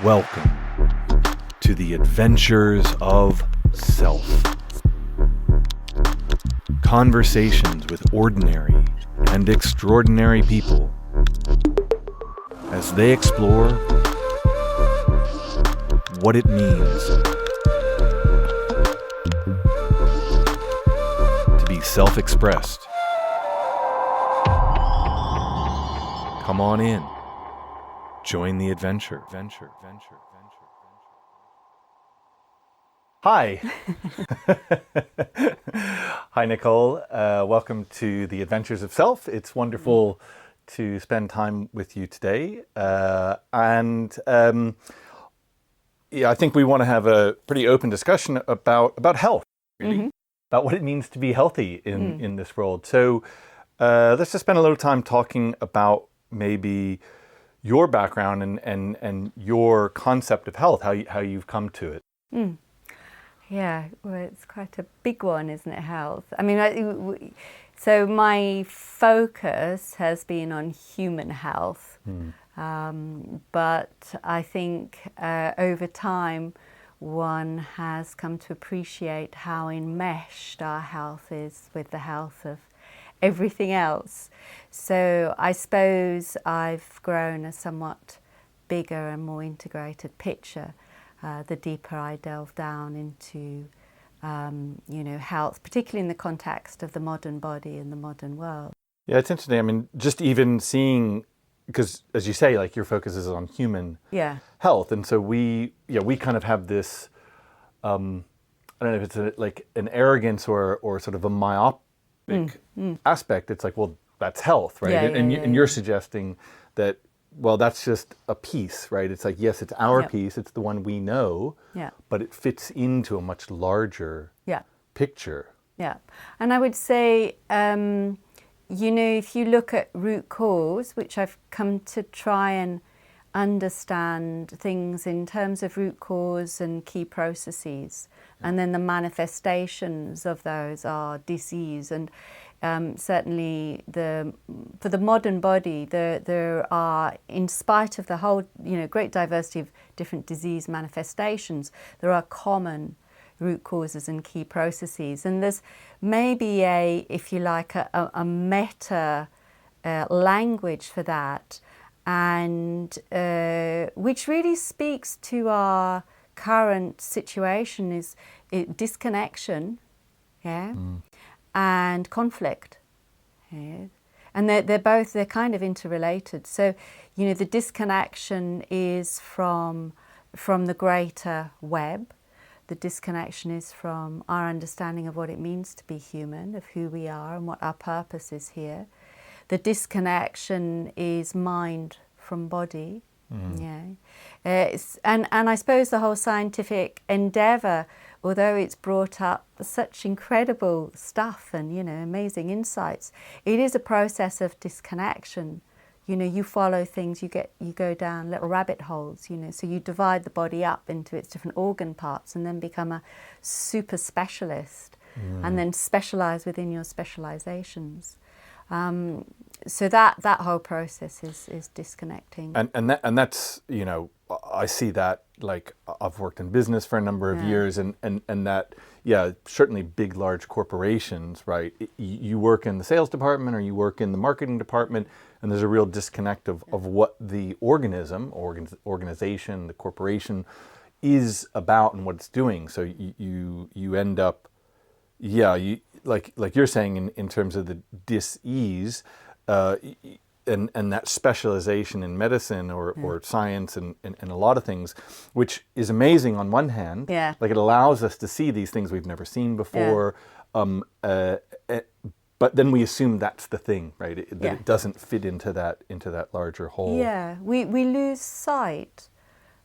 Welcome to the adventures of self. Conversations with ordinary and extraordinary people as they explore what it means to be self-expressed. Come on in. Join the adventure. Hi. Hi, Nicole. Welcome to the Adventures of Self. It's wonderful to spend time with you today. I think we want to have a pretty open discussion about health, really, about what it means to be healthy in this world. So let's just spend a little time talking about maybe your background and your concept of health, how you've come to it. Yeah, well, it's quite a big one, isn't it, health? I mean, so my focus has been on human health, but I think over time one has come to appreciate how enmeshed our health is with the health of everything else. So I suppose I've grown a somewhat bigger and more integrated picture the deeper I delve down into health, particularly in the context of the modern body and the modern world. Yeah, it's interesting. I mean, just even seeing, because as you say, like your focus is on human health, and so we kind of have this, I don't know if it's like an arrogance or sort of a myopic aspect. It's like, well, that's health, right? And you're suggesting that, well, that's just a piece, right? It's like, yes, it's our piece, it's the one we know, but it fits into a much larger picture. Yeah, and I would say, if you look at root cause, which I've come to try and understand things in terms of root cause and key processes, and then the manifestations of those are disease. And certainly for the modern body, there are, in spite of the whole great diversity of different disease manifestations, there are common root causes and key processes. And there's maybe if you like, a meta language for that, and which really speaks to our current situation, is disconnection, and conflict. And they're kind of interrelated. So, the disconnection is from the greater web. The disconnection is from our understanding of what it means to be human, of who we are and what our purpose is here. The disconnection is mind from body. And I suppose the whole scientific endeavour, although it's brought up such incredible stuff and amazing insights, it is a process of disconnection. You follow things, you go down little rabbit holes. So you divide the body up into its different organ parts and then become a super specialist, and then specialise within your specialisations. So that whole process is disconnecting. And that's, I see that, like, I've worked in business for a number of years, and that, certainly big, large corporations, right? You work in the sales department or you work in the marketing department, and there's a real disconnect of what the organization, the corporation is about and what it's doing. So you end up, like you're saying in terms of the dis-ease, and that specialization in medicine or science and a lot of things, which is amazing on one hand. Like, it allows us to see these things we've never seen before. But then we assume that's the thing, right? It doesn't fit into that larger whole. Yeah, we lose sight.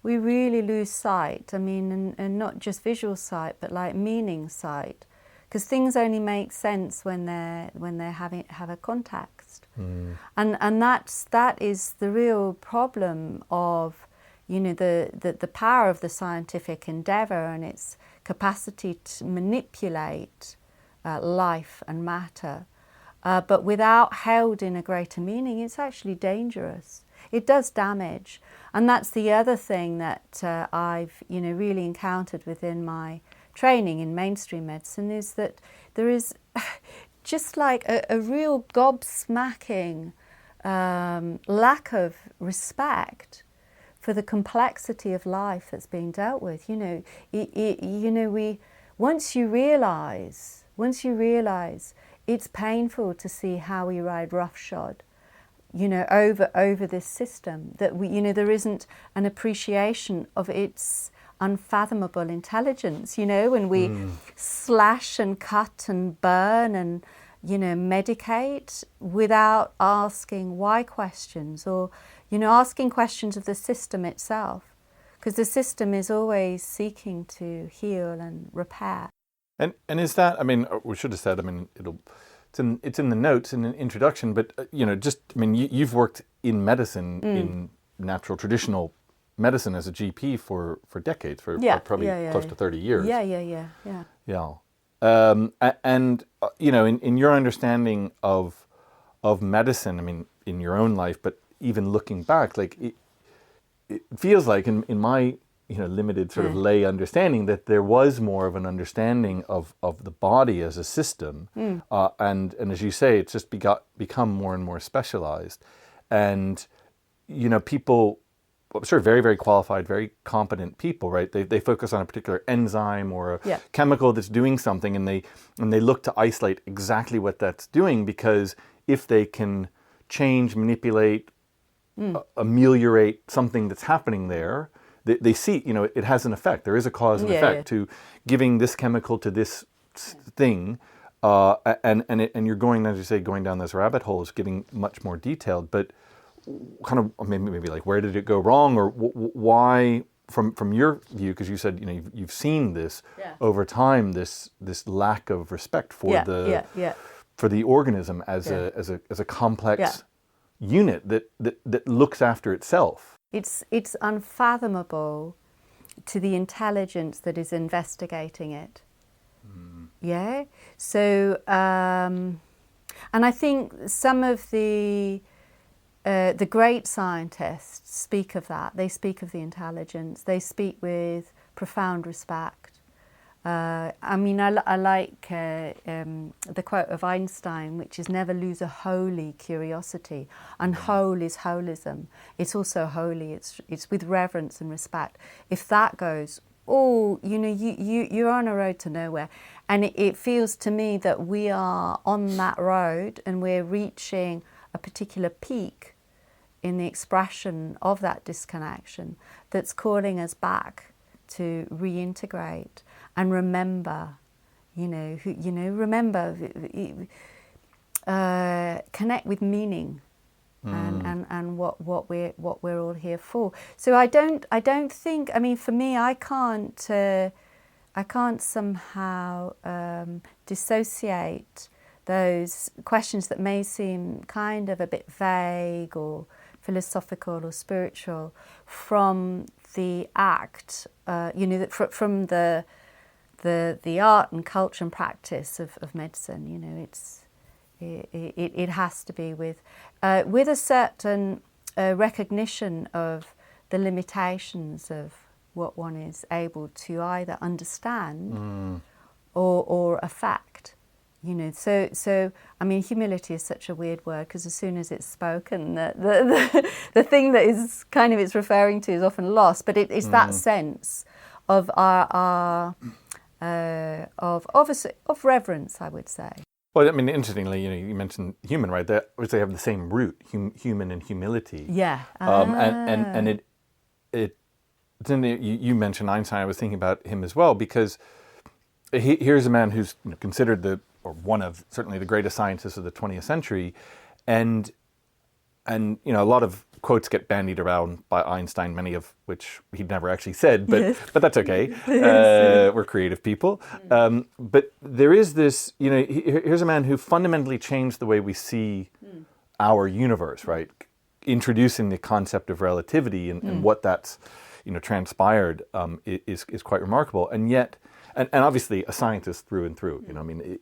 We really lose sight. I mean, and not just visual sight, but like meaning sight. Because things only make sense when they have a context, and that is the real problem of the power of the scientific endeavour and its capacity to manipulate life and matter, but without held in a greater meaning, it's actually dangerous. It does damage. And that's the other thing that I've, really encountered within my training in mainstream medicine, is that there is just like a real gobsmacking lack of respect for the complexity of life that's being dealt with. Once you realize it's painful to see how we ride roughshod, over this system, that there isn't an appreciation of its unfathomable intelligence, when we slash and cut and burn and, medicate without asking why questions, or, asking questions of the system itself, because the system is always seeking to heal and repair. And is that, we should have said, it's in the notes in an introduction, but you've worked in medicine, in natural traditional medicine as a GP for decades, for probably close to 30 years. Yeah. And in your understanding of medicine, in your own life, but even looking back, like it feels like in my limited sort of lay understanding, that there was more of an understanding of the body as a system, and as you say, it's just become more and more specialized, and people, I'm sure very, very qualified, very competent people, right? They focus on a particular enzyme or a chemical that's doing something, and they look to isolate exactly what that's doing, because if they can change, manipulate, ameliorate something that's happening there, they see, it has an effect. There is a cause and effect to giving this chemical to this thing, and you're going, as you say, going down those rabbit holes, getting much more detailed. But kind of maybe like, where did it go wrong, or why, from your view, because you said you've seen this over time, this lack of respect for for the organism as a complex unit that looks after itself. It's unfathomable to the intelligence that is investigating it. Yeah. So, and I think some of the great scientists speak of that. They speak of the intelligence. They speak with profound respect. I like the quote of Einstein, which is, "Never lose a holy curiosity." And whole is holism. It's also holy. It's with reverence and respect. If that goes, you're on a road to nowhere. And it feels to me that we are on that road, and we're reaching a particular peak in the expression of that disconnection that's calling us back to reintegrate and remember, connect with meaning and what we're all here for. So I don't think, for me, I can't somehow dissociate those questions that may seem kind of a bit vague or philosophical or spiritual from the act, from the art and culture and practice of medicine. It has to be with a certain recognition of the limitations of what one is able to either understand or affect. So humility is such a weird word, because as soon as it's spoken, the thing that is kind of it's referring to is often lost. But it's that sense of our of reverence, I would say. Well, interestingly, you mentioned human, right? They have the same root, human and humility. Yeah. And you mentioned Einstein. I was thinking about him as well, because here's a man who's considered one of certainly the greatest scientists of the 20th century, and a lot of quotes get bandied around by Einstein, many of which he'd never actually said, but that's okay. We're creative people. But there is this, here's a man who fundamentally changed the way we see our universe, right? Introducing the concept of relativity and what that's transpired is quite remarkable. And yet, and obviously a scientist through and through. You know, I mean,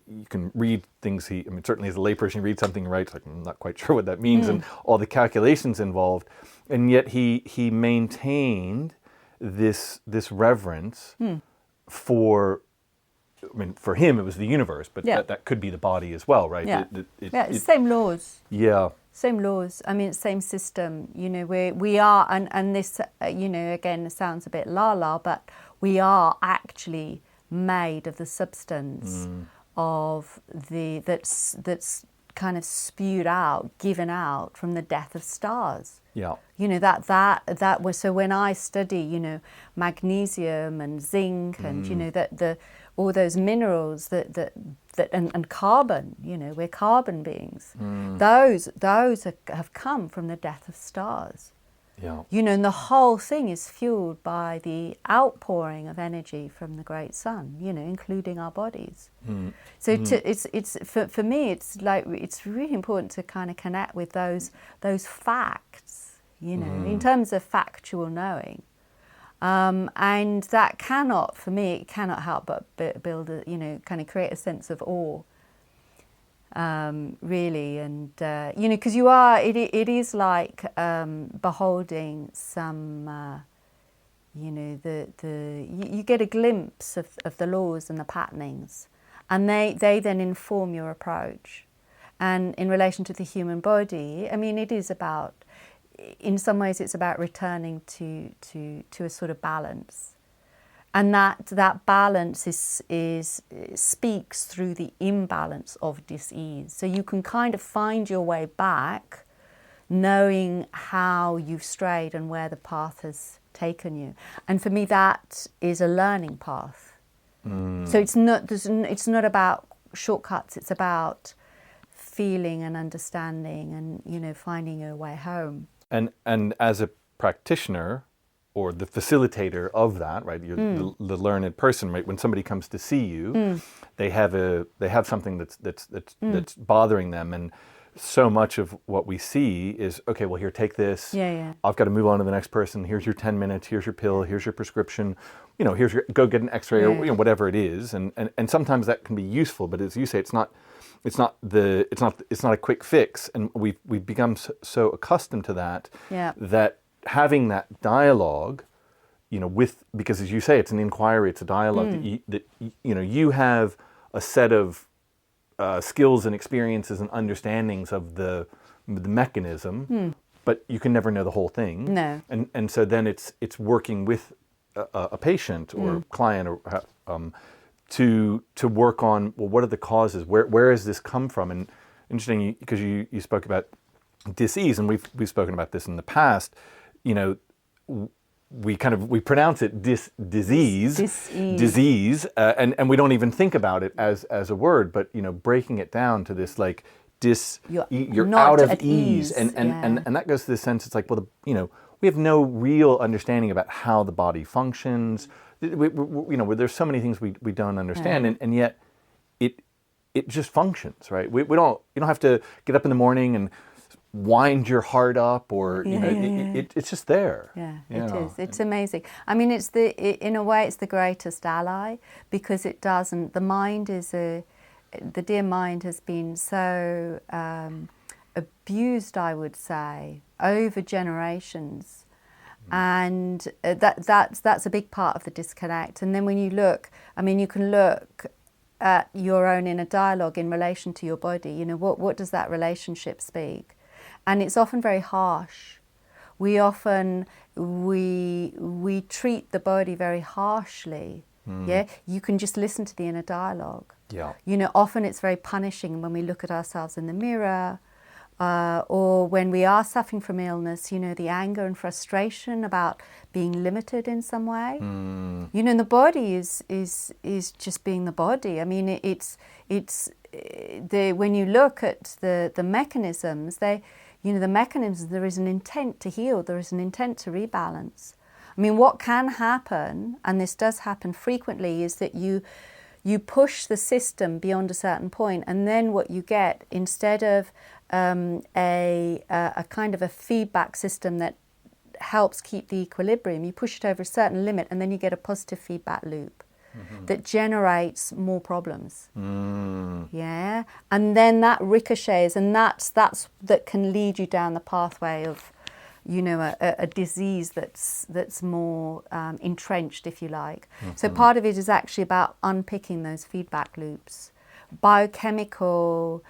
you can read things. I mean, certainly as a layperson, you read something, right? It's like, I'm not quite sure what that means, and all the calculations involved, and yet he maintained this reverence for. I mean, for him, it was the universe, but that could be the body as well, right? Yeah, it's same laws. Yeah. Same laws. I mean, same system. You know, we are, and this, you know, again, sounds a bit la-la, but we are actually made of the substance of that's kind of spewed out, given out from the death of stars. Yeah. You know, that was, so when I study, you know, magnesium and zinc and, you know, all those minerals and carbon, you know, we're carbon beings. Those have come from the death of stars. Yeah. You know, and the whole thing is fueled by the outpouring of energy from the great sun, you know, including our bodies. So it's for me, it's like, it's really important to kind of connect with those facts, you know, in terms of factual knowing. And that cannot, for me, it cannot help but build a, you know, kind of create a sense of awe, really. And, you know, because it is like beholding some, you know, you get a glimpse of the laws and the patternings, and they then inform your approach. And in relation to the human body, I mean, it is about, in some ways, it's about returning to a sort of balance, and that balance speaks through the imbalance of dis-ease. So you can kind of find your way back, knowing how you've strayed and where the path has taken you. And for me, that is a learning path. So it's not about shortcuts. It's about feeling and understanding, and, you know, finding your way home. And as a practitioner or the facilitator of that, right? You're the learned person, right? When somebody comes to see you, they have something that's bothering them, and so much of what we see is, okay, well, here, take this. Yeah. I've got to move on to the next person. Here's your 10 minutes. Here's your pill. Here's your prescription. You know, go get an X-ray, or, you know, whatever it is. And sometimes that can be useful, but as you say, it's not a quick fix, and we've become so accustomed to that, that having that dialogue, you know, because as you say, it's an inquiry, it's a dialogue that you know, you have a set of skills and experiences and understandings of the mechanism, but you can never know the whole thing. No. And so then it's working with a patient or client or to work on, well, what are the causes? Where has this come from? And interesting, because you spoke about dis-ease, and we've spoken about this in the past. You know, we pronounce it disease, and we don't even think about it as a word. But, you know, breaking it down to this, like, you're out of ease, and that goes to the sense, it's like, well, you know, we have no real understanding about how the body functions. We you know, there's so many things we don't understand, and yet it just functions, right? You don't have to get up in the morning and wind your heart up, or you know, it's just there. It is. It's amazing. I mean, in a way, it's the greatest ally, because it doesn't. The mind the dear mind has been so abused, I would say, over generations. And that's a big part of the disconnect. And then when you look, I mean, you can look at your own inner dialogue in relation to your body. You know, what does that relationship speak? And it's often very harsh. We often we treat the body very harshly. Yeah, you can just listen to the inner dialogue. Yeah, you know, often it's very punishing when we look at ourselves in the mirror. Or when we are suffering from illness, you know, the anger and frustration about being limited in some way. You know, and the body is just being the body. I mean, when you look at the mechanisms, there is an intent to heal, there is an intent to rebalance. I mean, what can happen, and this does happen frequently, is that you push the system beyond a certain point, and then what you get, instead of a kind of a feedback system that helps keep the equilibrium, you push it over a certain limit, and then you get a positive feedback loop. that generates more problems. Yeah, and then that ricochets, and that can lead you down the pathway of, a disease that's more entrenched, if you like. So part of it is actually about unpicking those feedback loops, biochemical,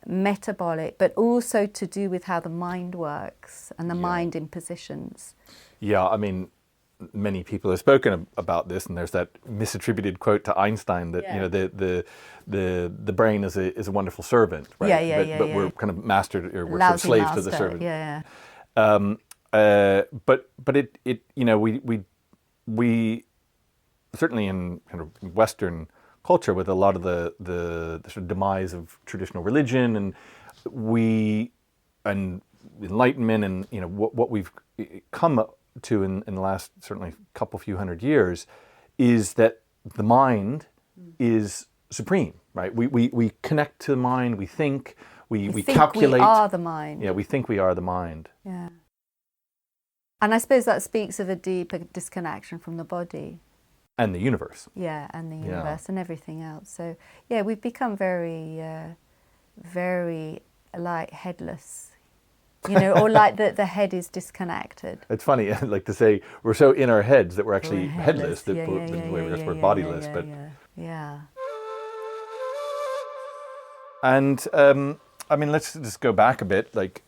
metabolic, but also to do with how the mind works and the mind impositions. Yeah, I mean, many people have spoken about this, and there's that misattributed quote to Einstein that the brain is a wonderful servant, right? But we're kind of mastered, or we're sort of slaves to the servant. But it we certainly in kind of Western culture, with a lot of the sort of demise of traditional religion, and enlightenment, and what we've come to in the last certainly few hundred years, is that the mind is supreme, right? We connect to the mind, we think, we calculate. We are the mind. Yeah, we think we are the mind. Yeah. And I suppose that speaks of a deeper disconnection from the body. And the universe. Yeah, and the universe and everything else. So, yeah, we've become very, very like headless. Or like the head is disconnected. It's funny, like to say we're so in our heads that we're actually headless, that we're bodiless. Yeah. And I mean, let's just go back a bit, like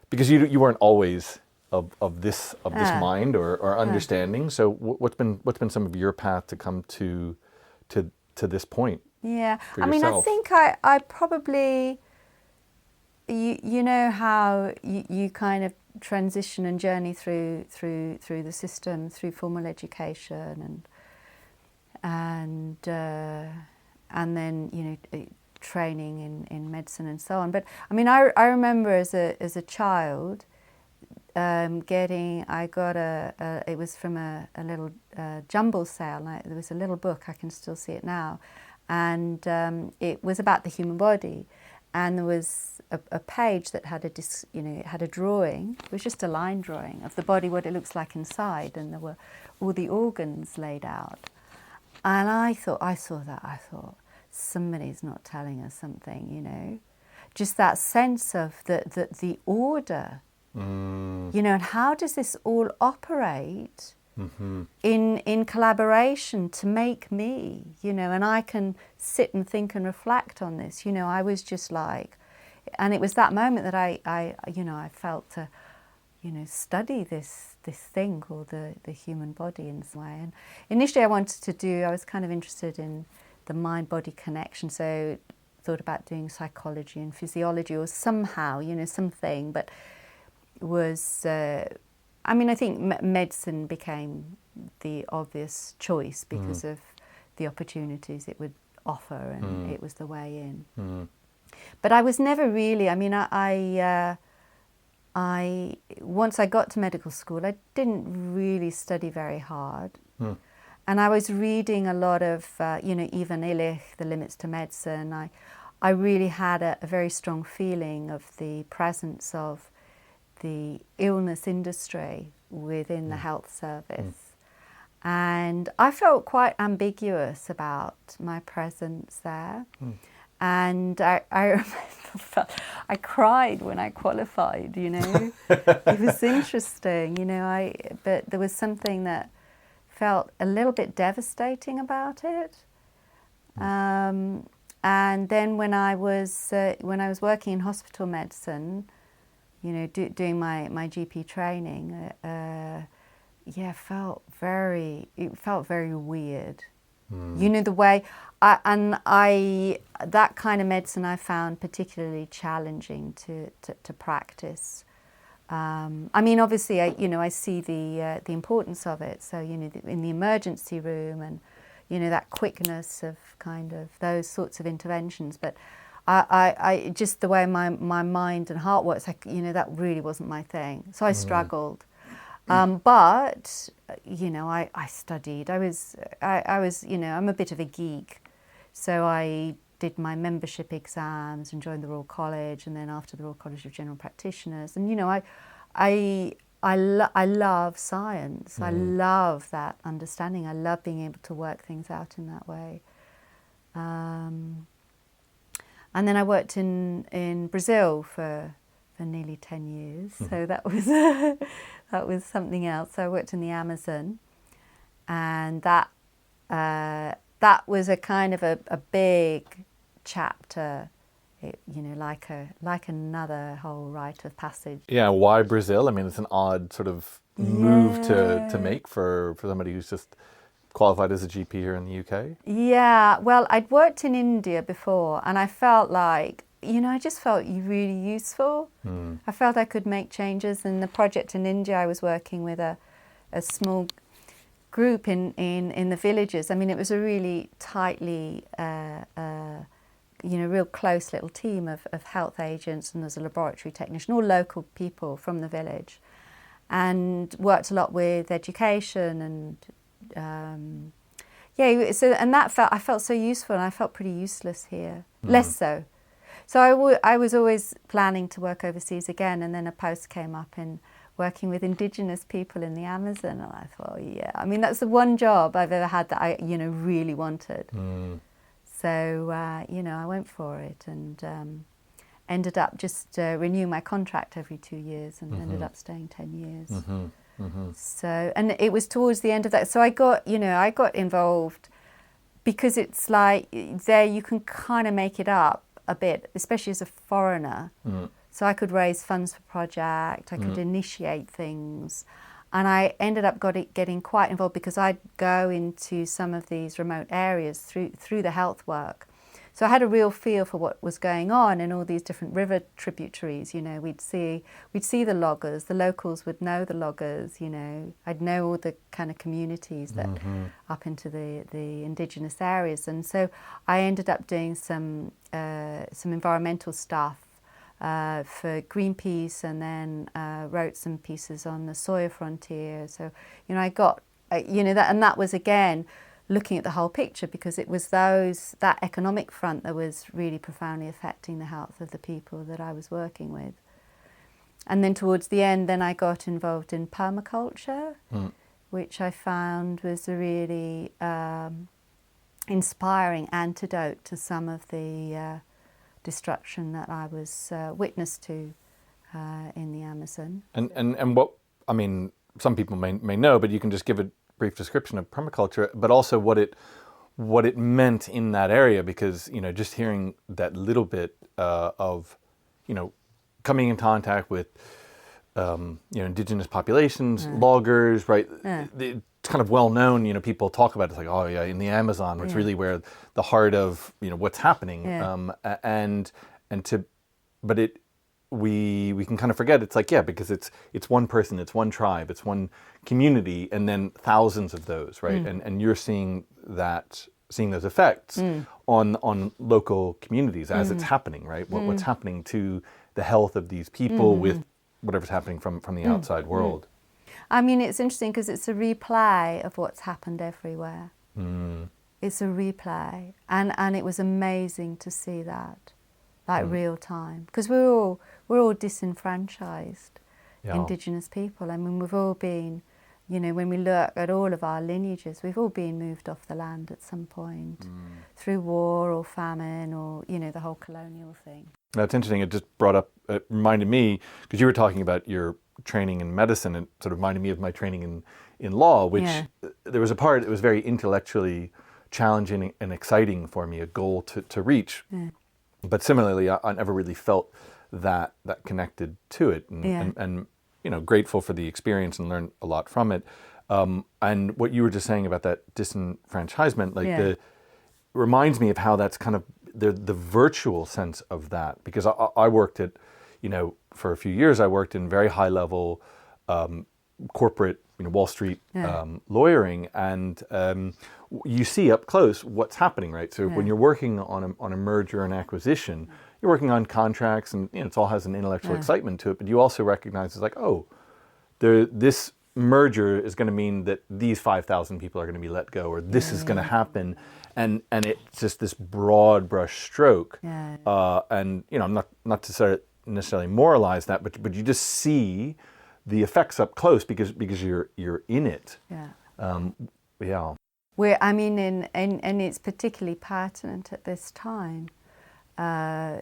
because you weren't always of this mind or understanding. So what's been some of your path to come to this point? Yeah, I mean, I think I probably. You know how you kind of transition and journey through the system, through formal education and then training in medicine and so on. But I mean, I remember as a child I got it was from a little jumble sale. There was a little book, I can still see it now, and it was about the human body. And there was a page that had it had a drawing. It was just a line drawing of the body, what it looks like inside, and there were all the organs laid out. And I saw that. I thought, somebody's not telling us something, Just that sense of the order, and how does this all operate? In collaboration to make me, and I can sit and think and reflect on this. I was just like, and it was that moment that I felt to, study this thing called the human body in some way. And initially I was kind of interested in the mind-body connection, so thought about doing psychology and physiology or somehow, something, but was... I think medicine became the obvious choice because of the opportunities it would offer, and it was the way in. But I was never really. I mean, I once I got to medical school, I didn't really study very hard, and I was reading a lot of, Ivan Illich, The Limits to Medicine. I really had a very strong feeling of the presence of the illness industry within the health service. And I felt quite ambiguous about my presence there. And I remember I cried when I qualified, It was interesting, but there was something that felt a little bit devastating about it. And then when I was working in hospital medicine, doing my GP training, it felt very weird. The way that kind of medicine I found particularly challenging to practice. Obviously, I see the importance of it. So, in the emergency room, and that quickness of kind of those sorts of interventions, but. I just the way my mind and heart works, that really wasn't my thing. So I struggled, but I studied. I was I'm a bit of a geek, so I did my membership exams and joined the Royal College, and then after the Royal College of General Practitioners, and I I love science. I love that understanding. I love being able to work things out in that way. And then I worked in Brazil for nearly 10 years. So that was that was something else. So I worked in the Amazon, and that was a kind of a big chapter. Like another whole rite of passage. Yeah, why Brazil? I mean, it's an odd sort of move to make for somebody who's just qualified as a GP here in the UK. Yeah, well, I'd worked in India before, and I felt like, I just felt really useful. I felt I could make changes. In the project in India, I was working with a small group in the villages. I mean, it was a really tightly real close little team of health agents, and there's a laboratory technician, all local people from the village, and worked a lot with education and I felt so useful, and I felt pretty useless here, less so. So I was always planning to work overseas again, and then a post came up in working with Indigenous people in the Amazon, and I thought, I mean, that's the one job I've ever had that I really wanted. So, I went for it, and ended up just renewing my contract every 2 years, and ended up staying 10 years. So, and it was towards the end of that. So I got involved because it's like there you can kind of make it up a bit, especially as a foreigner. So I could raise funds for project, I could initiate things. And I ended up getting quite involved because I'd go into some of these remote areas through the health work. So I had a real feel for what was going on in all these different river tributaries. We'd see the loggers, the locals would know the loggers. I'd know all the kind of communities that up into the Indigenous areas. And so I ended up doing some environmental stuff for Greenpeace, and then wrote some pieces on the soya frontier. So, I got, that, and that was again looking at the whole picture, because it was that economic front that was really profoundly affecting the health of the people that I was working with. And then towards the end, then I got involved in permaculture, which I found was a really inspiring antidote to some of the destruction that I was witness to in the Amazon. And what, I mean, some people may know, but you can just give a brief description of permaculture, but also what it meant in that area, because just hearing that little bit of coming in contact with Indigenous populations, loggers, right? It's kind of well known. People talk about it. It's like, oh yeah, in the Amazon, it's really where the heart of what's happening. We can kind of forget. It's like, because it's one person, it's one tribe, it's one community, and then thousands of those, right? And you're seeing those effects on local communities as it's happening, right? What's happening to the health of these people with whatever's happening from the outside world. I mean, it's interesting because it's a replay of what's happened everywhere. It's a replay, and it was amazing to see that, like real time, because we're all disenfranchised, Indigenous people. I mean, we've all been, when we look at all of our lineages, we've all been moved off the land at some point through war or famine or the whole colonial thing. That's interesting. It just it reminded me, because you were talking about your training in medicine, it sort of reminded me of my training in law, which there was a part that was very intellectually challenging and exciting for me, a goal to reach. But similarly, I never really felt that connected to it, and grateful for the experience and learned a lot from it. And what you were just saying about that disenfranchisement, reminds me of how that's kind of the virtual sense of that, because I worked at, for a few years, I worked in very high level corporate, Wall Street lawyering, and you see up close what's happening, right? So when you're working on a merger and acquisition, you're working on contracts, and it all has an intellectual excitement to it, but you also recognize it's like, this merger is going to mean that these 5,000 people are going to be let go, or this is going to happen, and it's just this broad brush stroke. And I'm not to necessarily moralize that, but you just see the effects up close because you're in it. Yeah. Yeah. And it's particularly pertinent at this time. And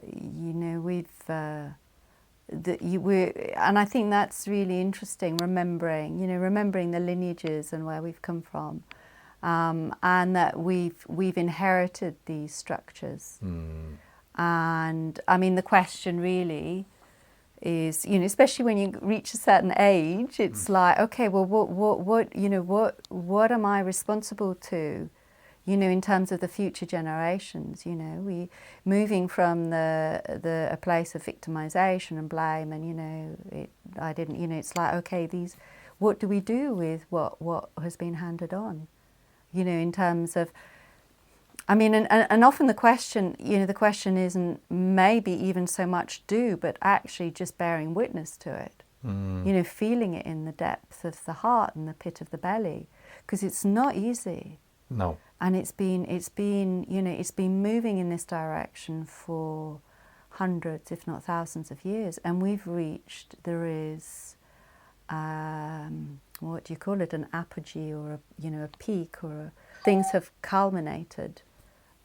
I think that's really interesting, remembering the lineages and where we've come from, and that we've inherited these structures. And I mean, the question really is, especially when you reach a certain age, it's like, okay, well, what am I responsible to? In terms of the future generations, we moving from a place of victimization and blame, and I didn't, it's like, okay, what do we do with what has been handed on, in terms of, and often the question isn't maybe even so much do, but actually just bearing witness to it, feeling it in the depth of the heart and the pit of the belly, because it's not easy. No. And it's been moving in this direction for hundreds, if not thousands of years. And there is, what do you call it, an apogee or a peak, things have culminated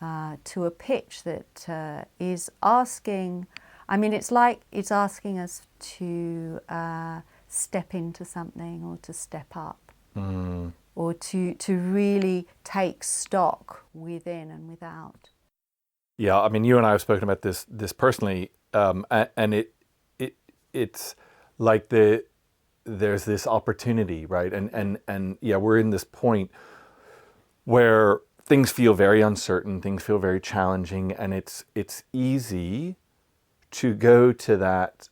to a pitch that is asking, it's asking us to step into something or to step up. Or to really take stock within and without. Yeah, you and I have spoken about this personally, and it's like there's this opportunity, right? And yeah, we're in this point where things feel very uncertain, things feel very challenging, and it's easy to go to that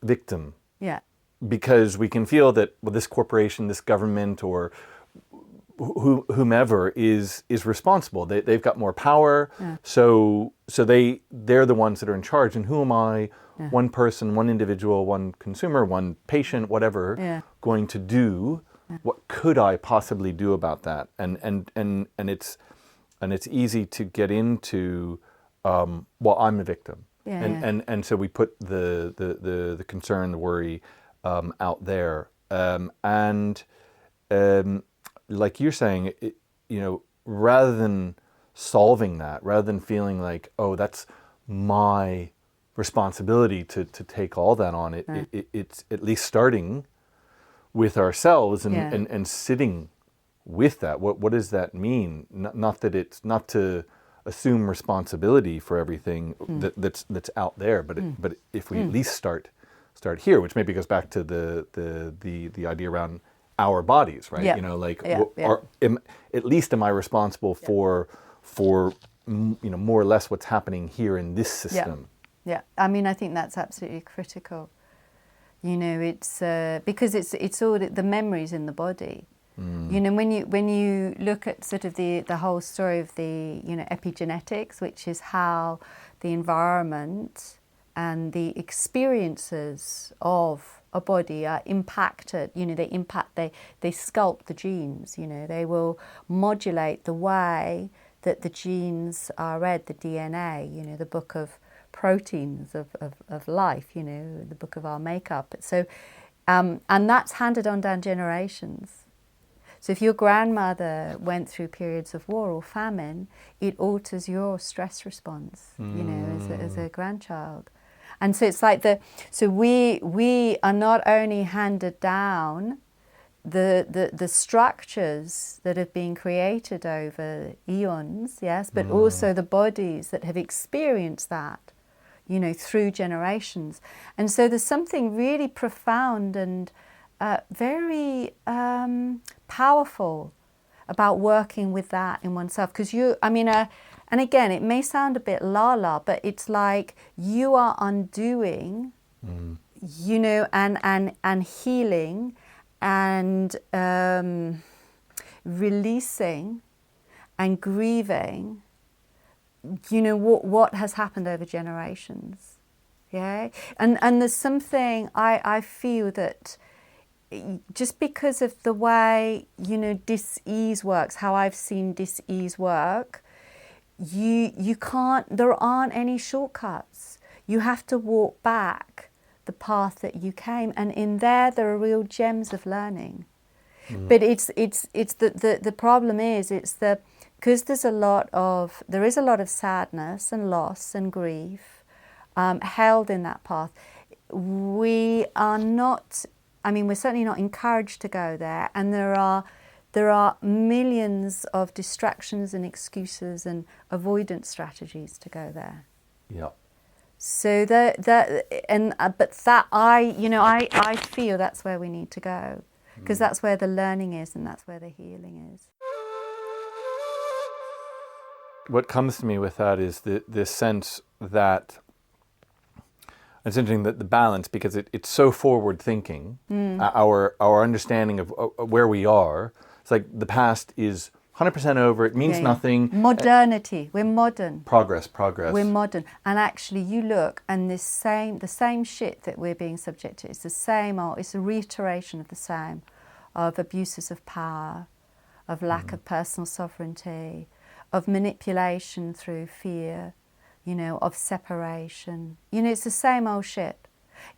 victim. Yeah. Because we can feel that, well, this corporation, this government, or whomever is responsible. They've got more power, so they're the ones that are in charge. And who am I, one person, one individual, one consumer, one patient, whatever, going to do? What could I possibly do about that? And it's easy to get into, well, I'm a victim, and so we put the concern, the worry, out there, and like you're saying, rather than solving that, rather than feeling like, oh, that's my responsibility to take all that on, it's at least starting with ourselves and sitting with that. What does that mean? Not that it's not to assume responsibility for everything that's out there, but if we at least start here, which maybe goes back to the idea around our bodies, right? At least am I responsible for more or less what's happening here in this system? Yeah. I think that's absolutely critical. It's because it's all the memories in the body. When you look at sort of the whole story of the epigenetics, which is how the environment and the experiences of a body are impacted. They sculpt the genes. They will modulate the way that the genes are read, the DNA. The book of proteins of life. The book of our makeup. So, and that's handed on down generations. So if your grandmother went through periods of war or famine, it alters your stress response, as a grandchild. And so it's like we are not only handed down the structures that have been created over eons, yes, but also the bodies that have experienced that, through generations. And so there's something really profound and very powerful about working with that in oneself. Because and again, it may sound a bit la-la, but it's like you are undoing, and healing and releasing and grieving, what has happened over generations. Yeah? And there's something I feel that just because of the way, dis-ease works, how I've seen dis-ease work, you can't, there aren't any shortcuts. You have to walk back the path that you came, and in there are real gems of learning. But it's the problem is because there is a lot of sadness and loss and grief held in that path. We are not. I mean, we're certainly not encouraged to go there, and there are millions of distractions and excuses and avoidance strategies to go there. Yeah. So I feel that's where we need to go, because that's where the learning is and that's where the healing is. What comes to me with that is this sense that it's interesting that the balance, because it's so forward thinking, our understanding of where we are. It's like the past is 100% over. It means nothing. Modernity. We're modern. Progress. We're modern. And actually, you look, and the same shit that we're being subject to, it's the same, or it's a reiteration of the same, of abuses of power, of lack of personal sovereignty, of manipulation through fear, of separation. It's the same old shit.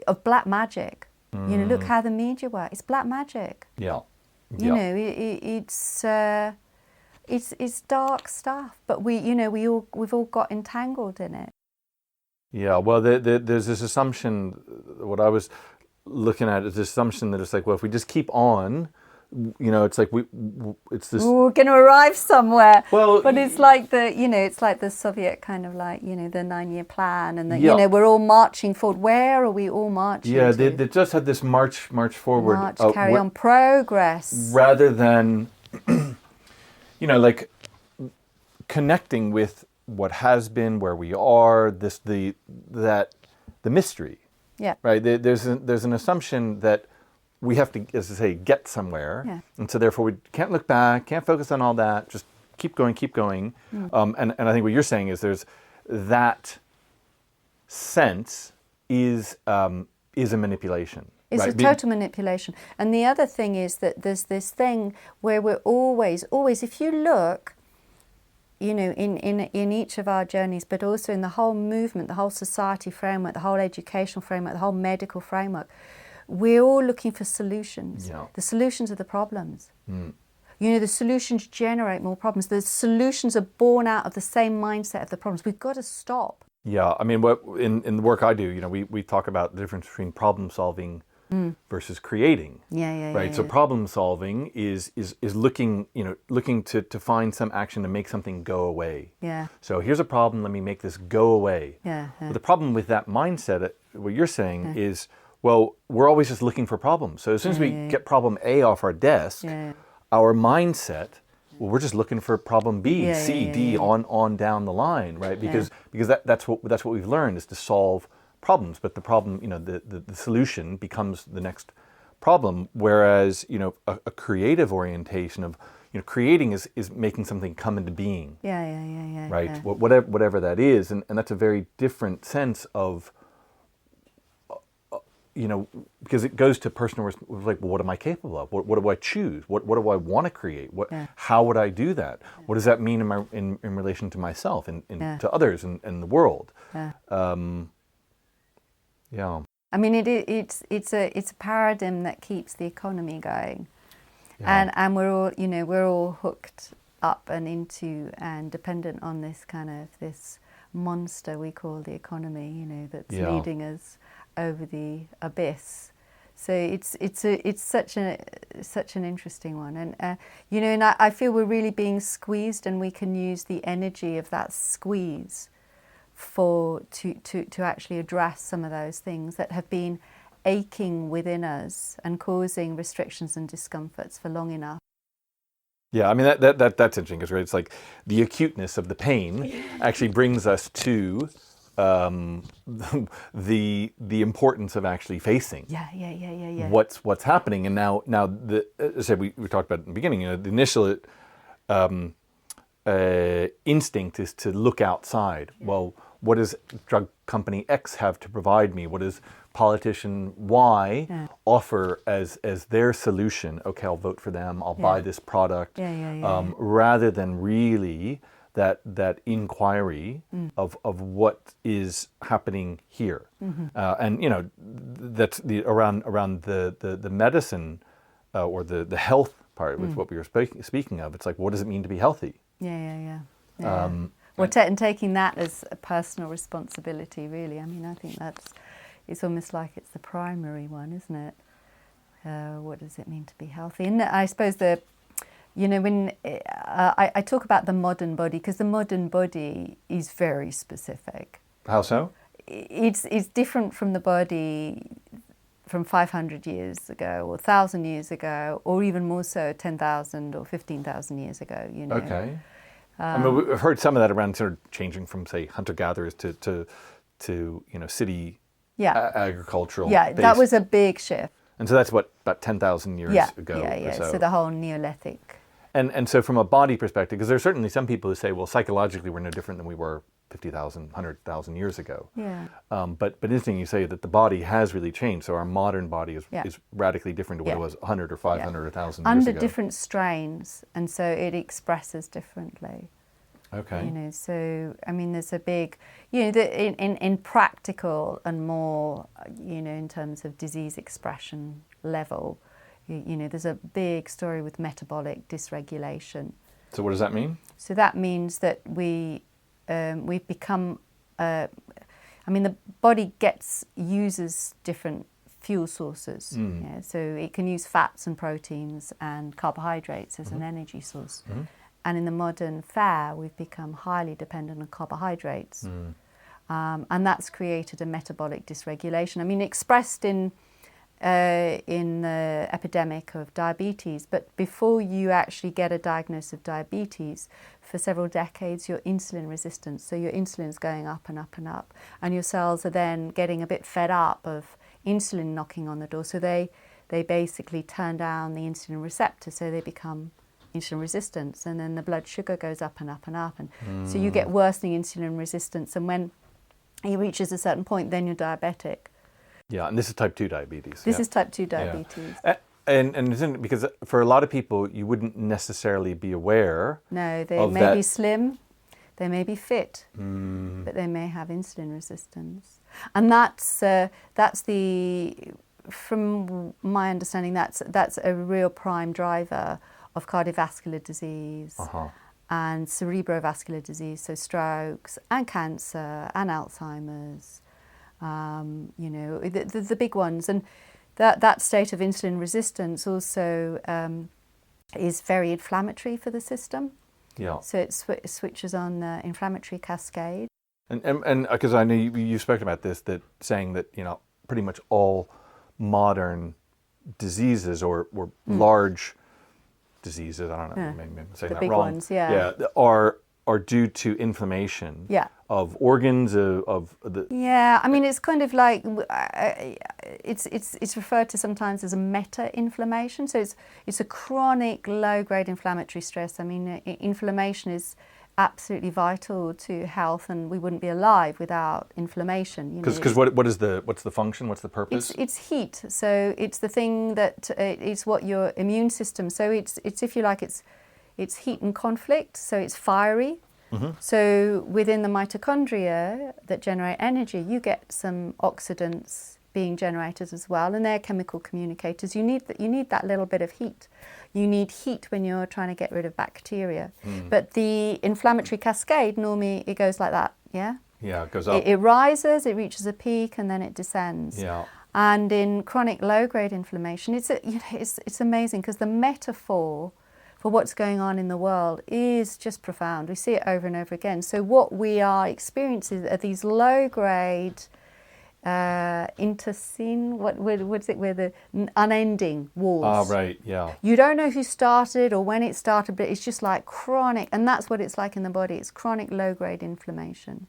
Of black magic. Look how the media work. It's black magic. Yeah. It's dark stuff, but we've all got entangled in it. Yeah, well, there's this assumption. What I was looking at is this assumption that it's like, well, if we just keep on, it's like it's this. We're going to arrive somewhere. Well, but it's like it's like the Soviet kind of like, the 9-year plan, and we're all marching forward. Where are we all marching? Yeah, to? they just had this march forward. Carry on, progress. Rather than, like connecting with what has been, where we are, the mystery. Yeah. Right. There's an assumption that we have to, as I say, get somewhere. Yeah. And so therefore we can't look back, can't focus on all that, just keep going. And I think what you're saying is there's that sense is a manipulation. It's a total manipulation. And the other thing is that there's this thing where we're always, if you look, in each of our journeys, but also in the whole movement, the whole society framework, the whole educational framework, the whole medical framework, we're all looking for solutions. Yeah. The solutions are the problems. The solutions generate more problems. The solutions are born out of the same mindset of the problems. We've got to stop. Yeah, I mean, what in the work I do, we talk about the difference between problem solving versus creating. Right. So problem solving is looking to find some action to make something go away. Yeah. So here's a problem. Let me make this go away. Yeah. But the problem with that mindset, what you're saying is, well, we're always just looking for problems. So as soon as we get problem A off our desk, our mindset, well, we're just looking for problem B, C, D, on down the line, right? Because that's what we've learned is to solve problems. But the problem, the solution becomes the next problem. Whereas, a creative orientation of, creating is making something come into being. Yeah. Right? Yeah. Whatever that is, and that's a very different sense of. Because it goes to personal, like, well, what am I capable of? What do I choose? What do I want to create? How would I do that? What does that mean in relation to myself and to others and the world? I mean, it's a paradigm that keeps the economy going, and we're all hooked up and into and dependent on this kind of this monster we call the economy. That's leading us over the abyss. So it's such an interesting one, and and I feel we're really being squeezed, and we can use the energy of that squeeze to actually address some of those things that have been aching within us and causing restrictions and discomforts for long enough. Yeah, I mean that's interesting because it's like the acuteness of the pain actually brings us to the importance of actually facing what's happening. And now as I said, we talked about it in the beginning, the initial instinct is to look outside. Well, what does drug company X have to provide me? What does politician Y offer as their solution? Okay, I'll vote for them, I'll buy this product, rather than really that inquiry of what is happening here, and that's around the medicine or the health part, with what we were speaking of. It's like, what does it mean to be healthy? Yeah. Well, and taking that as a personal responsibility, really. I mean, I think it's almost like it's the primary one, isn't it? What does it mean to be healthy? And I suppose when I talk about the modern body, because the modern body is very specific. How so? It's different from the body from 500 years ago, or 1,000 years ago, or even more so 10,000 or 15,000 years ago. Okay. I mean, we've heard some of that around sort of changing from, say, hunter-gatherers to city agricultural. Yeah, that was a big shift. And so that's about 10,000 years ago. Yeah. So the whole Neolithic. And so from a body perspective, because there's certainly some people who say, well, psychologically we're no different than we were 50,000, 100,000 years ago. Yeah. But interesting you say that the body has really changed. So our modern body is radically different to what it was 100 or 500 or 1,000 years ago. Under different strains, and so it expresses differently. Okay. So I mean, there's a big, in practical and more, in terms of disease expression level, there's a big story with metabolic dysregulation. So what does that mean? So that means that we've become, the body uses different fuel sources. So it can use fats and proteins and carbohydrates as an energy source. And in the modern fare, we've become highly dependent on carbohydrates. And that's created a metabolic dysregulation. I mean, expressed in the epidemic of diabetes, but before you actually get a diagnosis of diabetes, for several decades you're insulin resistant, so your insulin's going up and up and up, and your cells are then getting a bit fed up of insulin knocking on the door, so they basically turn down the insulin receptor, so they become insulin resistance, and then the blood sugar goes up and up and up, and so you get worsening insulin resistance, and when it reaches a certain point, then you're diabetic. Yeah, and this is type 2 diabetes. This is type 2 diabetes. Yeah. And it's because for a lot of people, you wouldn't necessarily be aware. No, they may be slim, they may be fit, but they may have insulin resistance. And from my understanding, that's a real prime driver of cardiovascular disease and cerebrovascular disease, so strokes and cancer and Alzheimer's. The big ones, and that state of insulin resistance also is very inflammatory for the system. Yeah. So it switches on the inflammatory cascade. And because I know you spoke about this, that saying that pretty much all modern diseases or large diseases, I don't know, maybe I'm saying that wrong. The big ones, are due to inflammation of organs of the. Yeah, I mean, it's kind of like it's referred to sometimes as a meta-inflammation. So it's a chronic low-grade inflammatory stress. I mean, inflammation is absolutely vital to health, and we wouldn't be alive without inflammation. Because what's the function? What's the purpose? It's heat. So it's the thing that it's what your immune system. So it's if you like it's heat and conflict. So it's fiery. So within the mitochondria that generate energy, you get some oxidants being generated as well, and they're chemical communicators. You need that little bit of heat. You need heat when you're trying to get rid of bacteria. But the inflammatory cascade, normally it goes like that, yeah? Yeah, it goes up. It rises, it reaches a peak, and then it descends. Yeah. And in chronic low-grade inflammation, it's amazing, because the metaphor for what's going on in the world is just profound. We see it over and over again. So what we are experiencing are these low-grade intestine, what's it, where the unending wars. Ah, right, yeah. You don't know who started or when it started, but it's just like chronic, and that's what it's like in the body. It's chronic low-grade inflammation.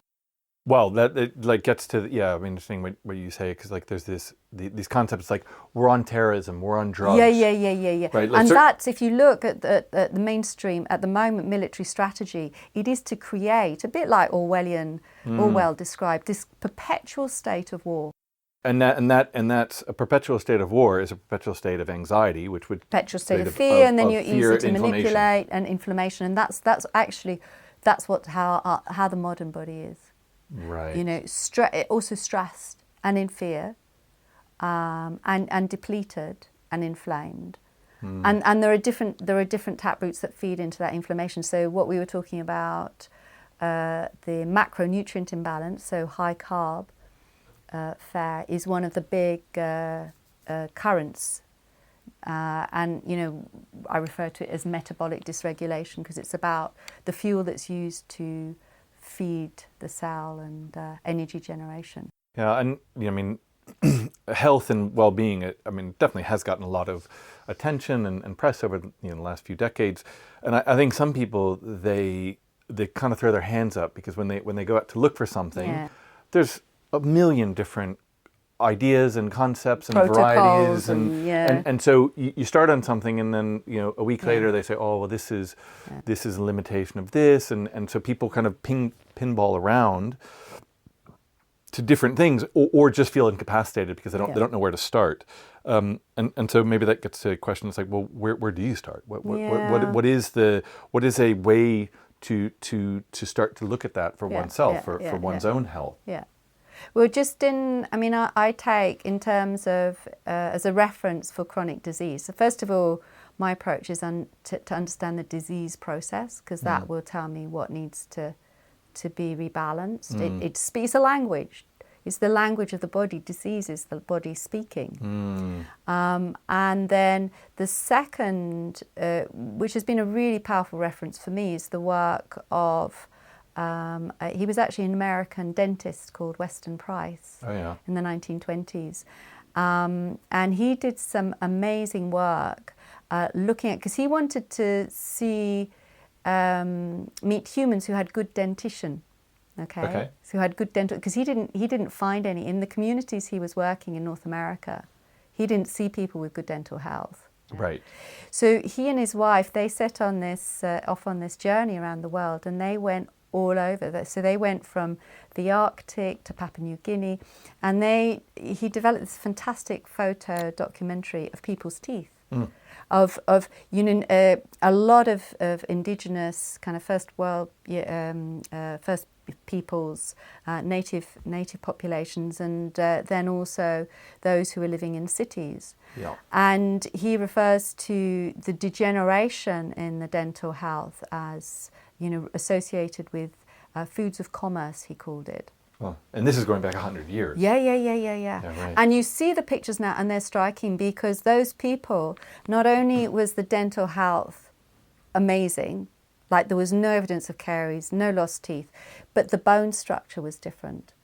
Well, that gets to interesting what you say, because there's these concepts like we're on terrorism, we're on drugs. Yeah. Right, and that's, if you look at the mainstream at the moment military strategy, it is to create, a bit like Orwell described, this perpetual state of war. And that's a perpetual state of war is a perpetual state of anxiety, which would perpetual state of fear, and then you're easy to manipulate, and inflammation, and that's actually That's how the modern body is. Right. You know, also stressed and in fear, and depleted and inflamed. And there are different tap roots that feed into that inflammation. So what we were talking about, the macronutrient imbalance, so high carb fare, is one of the big currents. And, you know, I refer to it as metabolic dysregulation because it's about the fuel that's used to feed the cell and energy generation. Yeah, and you know, I mean, health and well-being, I mean, definitely has gotten a lot of attention and press over the last few decades. And I think some people, they kind of throw their hands up because when they go out to look for something, there's a million different ideas and concepts and varieties and so you start on something and then, you know, a week later they say, oh well, this is a limitation of this, and so people kind of pinball around to different things or just feel incapacitated because they don't know where to start, and so maybe that gets to a question. It's like, well, where do you start? What is a way to start to look at that for oneself, for one's own health? Well, I take in terms of, as a reference for chronic disease. So first of all, my approach is to understand the disease process, because that will tell me what needs to be rebalanced. It's a language. It's the language of the body. Disease is the body speaking. And then the second, which has been a really powerful reference for me, is the work of he was actually an American dentist called Weston Price in the 1920s. And he did some amazing work looking at, because he wanted to meet humans who had good dentition. So who had good dental, because he didn't find any in the communities he was working in North America. He didn't see people with good dental health. Right. So he and his wife, they set on this off on this journey around the world, and they went all over. So they went from the Arctic to Papua New Guinea, and he developed this fantastic photo documentary of people's teeth, of a lot of indigenous kind of first peoples, native populations, and then also those who are living in cities. And he refers to the degeneration in the dental health as, you know, associated with foods of commerce, he called it. Well, and this is going back 100 years. Yeah. Right. And you see the pictures now, and they're striking, because those people, not only was the dental health amazing, like there was no evidence of caries, no lost teeth, but the bone structure was different.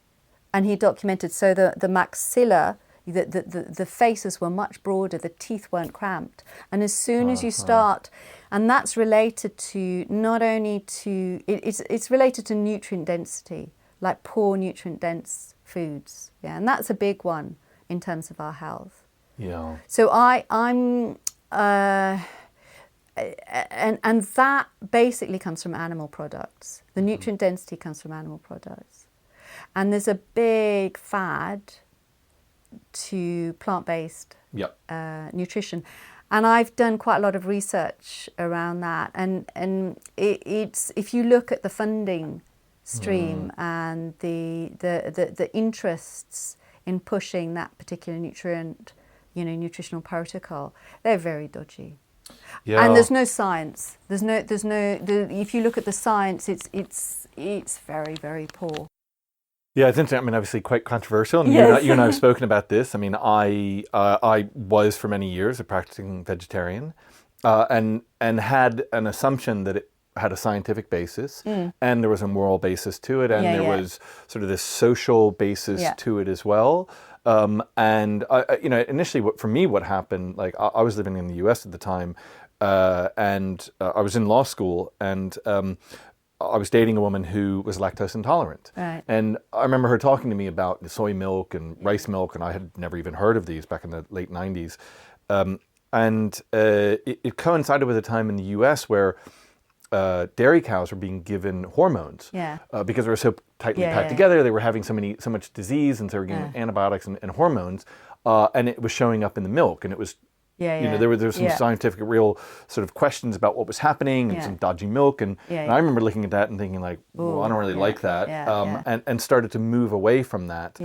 And he documented, so the maxilla, the faces were much broader, the teeth weren't cramped. And as soon as you start, and that's related to not only to, it's related to nutrient density, like poor nutrient dense foods. And that's a big one in terms of our health. So I'm and that basically comes from animal products. The nutrient density comes from animal products. And there's a big fad to plant-based nutrition. And I've done quite a lot of research around that. And it's, if you look at the funding stream and the interests in pushing that particular nutritional protocol, they're very dodgy. And there's no science. If you look at the science, it's very, very poor. Yeah, it's interesting. I mean, obviously quite controversial, and you and I have spoken about this. I mean, I was for many years a practicing vegetarian, and had an assumption that it had a scientific basis, and there was a moral basis to it, and there was sort of this social basis to it as well. And initially, for me, what happened, like I was living in the U.S. at the time, and I was in law school, and I was dating a woman who was lactose intolerant. Right. And I remember her talking to me about soy milk and rice milk, and I had never even heard of these back in the late 90s. And it coincided with a time in the U.S. where dairy cows were being given hormones because they were so tightly packed together. They were having so much disease, and so they were getting antibiotics and hormones, and it was showing up in the milk, and it was There were some scientific, real sort of questions about what was happening and some dodgy milk. And I remember looking at that and thinking like, well, I don't really like that. And started to move away from that.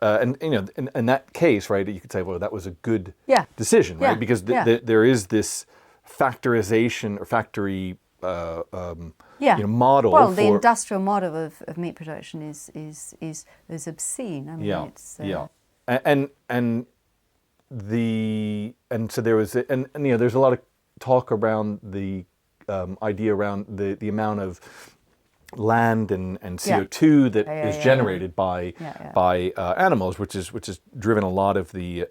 And in that case, right, you could say, well, that was a good decision, right? Because there is this factorization or factory model. Well, the industrial model of meat production is obscene. I mean, it's and so there was and there's a lot of talk around the idea around the amount of land and CO2 that is generated by animals, which has driven a lot of the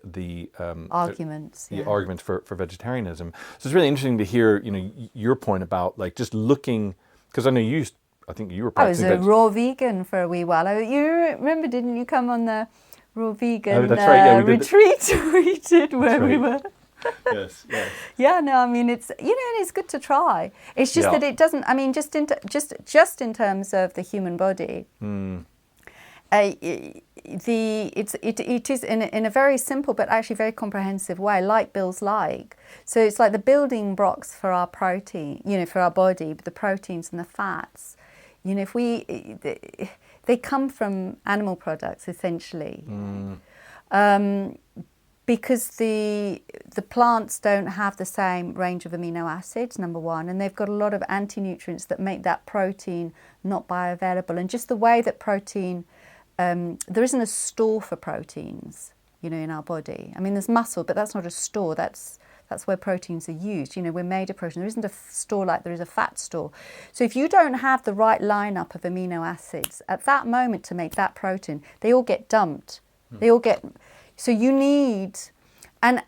arguments arguments for vegetarianism. So it's really interesting to hear your point about like just looking, because I know I think you were practicing. I was a raw vegan for a wee while. You remember, didn't you come on the raw vegan retreat we did where we were? Yes. Yeah, no, I mean it's it's good to try. It's just that it doesn't. I mean, just in terms of the human body, it is in a very simple but actually very comprehensive way, like Bill's like. So it's like the building blocks for our protein, for our body, the proteins and the fats. If they come from animal products essentially. Because the plants don't have the same range of amino acids, number one, and they've got a lot of anti-nutrients that make that protein not bioavailable. And just the way that protein, there isn't a store for proteins, in our body. I mean, there's muscle, but that's not a store. That's where proteins are used. We're made of protein. There isn't a store like there is a fat store. So if you don't have the right lineup of amino acids at that moment to make that protein, they all get dumped. They all get... So you need, and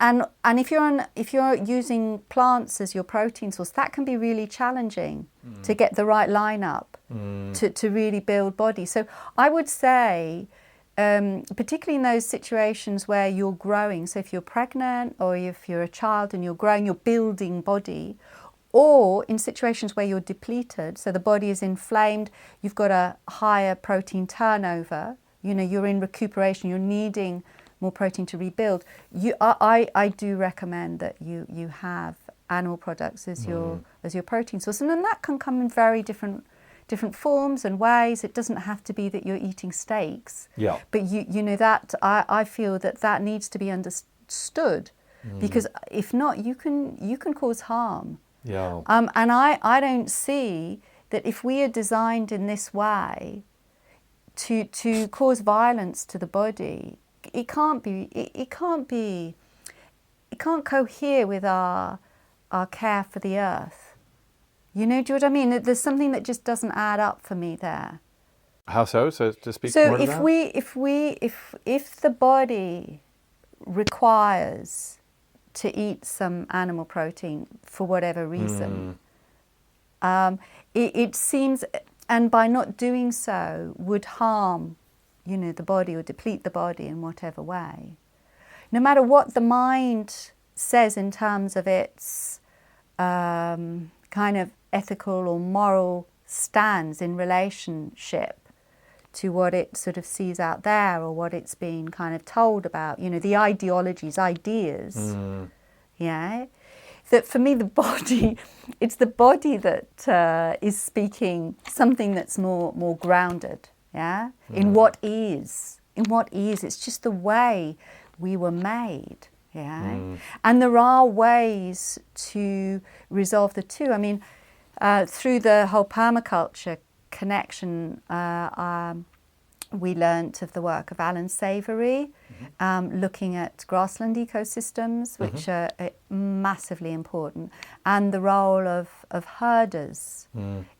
if you're using plants as your protein source, that can be really challenging to get the right lineup to really build body. So I would say, particularly in those situations where you're growing, so if you're pregnant or if you're a child and you're growing, you're building body, or in situations where you're depleted, so the body is inflamed, you've got a higher protein turnover, you're in recuperation, you're needing more protein to rebuild. I do recommend that you have animal products as your protein source, and then that can come in very different forms and ways. It doesn't have to be that you're eating steaks. Yeah. But that I feel that needs to be understood, because if not, you can cause harm. Yeah. And I don't see that if we are designed in this way to cause violence to the body. It can't cohere with our care for the earth. Do you know what I mean? There's something that just doesn't add up for me there. How so? So to speak So more to that? if the body requires to eat some animal protein for whatever reason, it seems, and by not doing so would harm the body or deplete the body in whatever way. No matter what the mind says in terms of its kind of ethical or moral stands in relationship to what it sort of sees out there or what it's been kind of told about, the ideologies, ideas, that for me the body, it's the body that is speaking something that's more grounded. In what is, it's just the way we were made, and there are ways to resolve the two. I mean, through the whole permaculture connection, we learnt of the work of Alan Savory, looking at grassland ecosystems, which are massively important, and the role of herders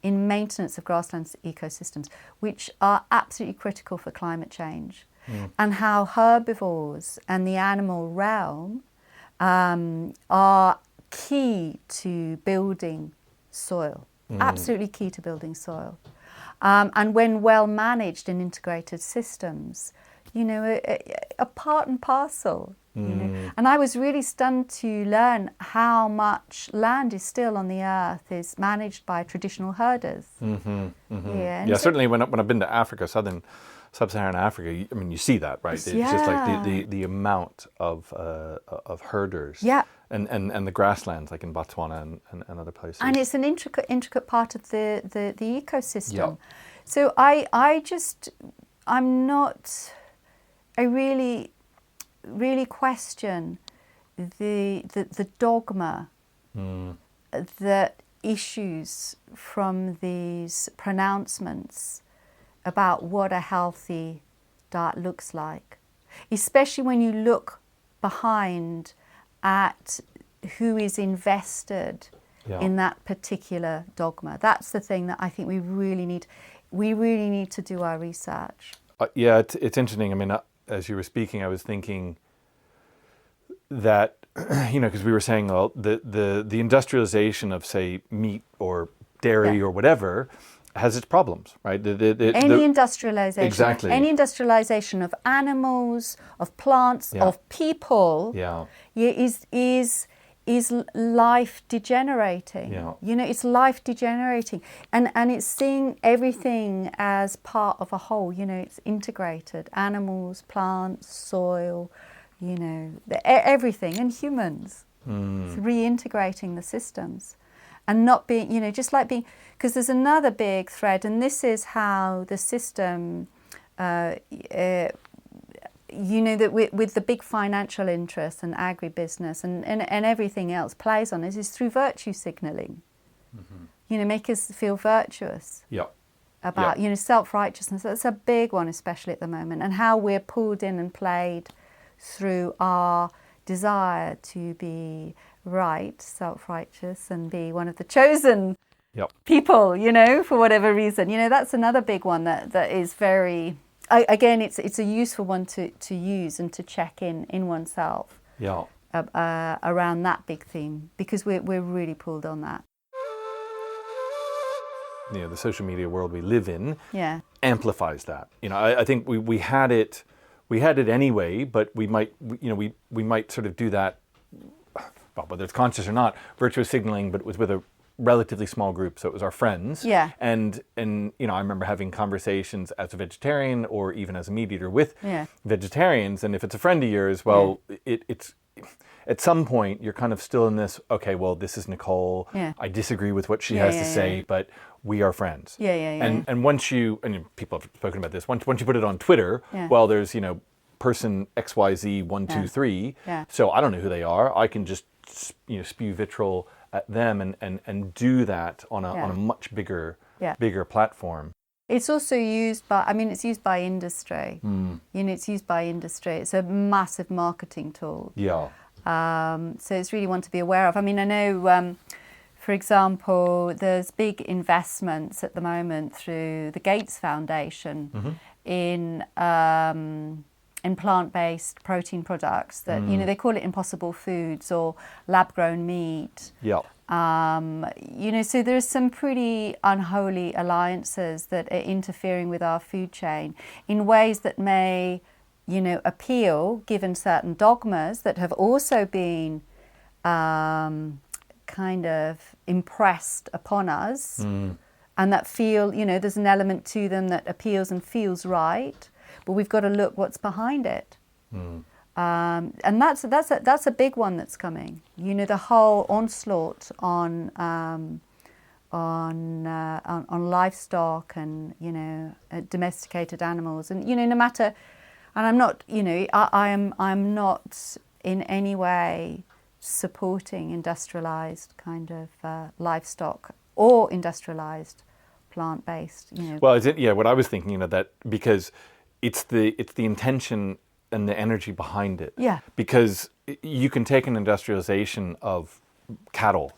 in maintenance of grassland ecosystems, which are absolutely critical for climate change, and how herbivores and the animal realm are key to building soil, absolutely key to building soil. And when well managed in integrated systems, a part and parcel. And I was really stunned to learn how much land is still on the earth is managed by traditional herders. Yeah, certainly when I've been to Africa, southern Sub-Saharan Africa, I mean, you see that, right? It's just like the amount of herders, and the grasslands, like in Botswana and other places. And it's an intricate part of the ecosystem. So I really question the dogma that issues from these pronouncements about what a healthy diet looks like, especially when you look behind at who is invested in that particular dogma. That's the thing that I think we really need to do our research. It's interesting. I mean, as you were speaking, I was thinking that, because we were saying, well, the industrialization of, say, meat or dairy or whatever has its problems, right? Any industrialization, exactly. Any industrialization of animals, of plants, of people, is life degenerating. It's life degenerating, and it's seeing everything as part of a whole. It's integrated: animals, plants, soil, everything, and humans. It's reintegrating the systems. And not being, just like being, because there's another big thread, and this is how the system, that with the big financial interests and agribusiness and everything else plays on is through virtue signalling. Make us feel virtuous. About, self-righteousness. That's a big one, especially at the moment, and how we're pulled in and played through our desire to be right, self-righteous, and be one of the chosen people, for whatever reason. That's another big one that is very, again, it's a useful one to use and to check in oneself around that big theme, because we're really pulled on that. The social media world we live in amplifies that. I think we had it anyway, but we might sort of do that, well, whether it's conscious or not, virtuous signaling, but it was with a relatively small group, so it was our friends. And I remember having conversations as a vegetarian or even as a meat eater with vegetarians, and if it's a friend of yours, well, it's at some point you're kind of still in this, okay, well, this is Nicole, I disagree with what she has to say, but we are friends. And once people have spoken about this, once you put it on Twitter, well, there's, person XYZ123, so I don't know who they are, I can just spew vitriol at them and do that on a much bigger platform. It's also used by, it's used by industry. It's used by industry. It's a massive marketing tool. So it's really one to be aware of. I know, for example, there's big investments at the moment through the Gates Foundation in plant-based protein products that, they call it impossible foods or lab-grown meat. So there's some pretty unholy alliances that are interfering with our food chain in ways that may, appeal, given certain dogmas that have also been kind of impressed upon us, and that feel, there's an element to them that appeals and feels right. But we've got to look what's behind it, and that's a big one that's coming. The whole onslaught on livestock and domesticated animals, and no matter. And I'm not, I'm not in any way supporting industrialized kind of livestock or industrialized plant-based. Well, what I was thinking that because. It's the intention and the energy behind it. Because you can take an industrialization of cattle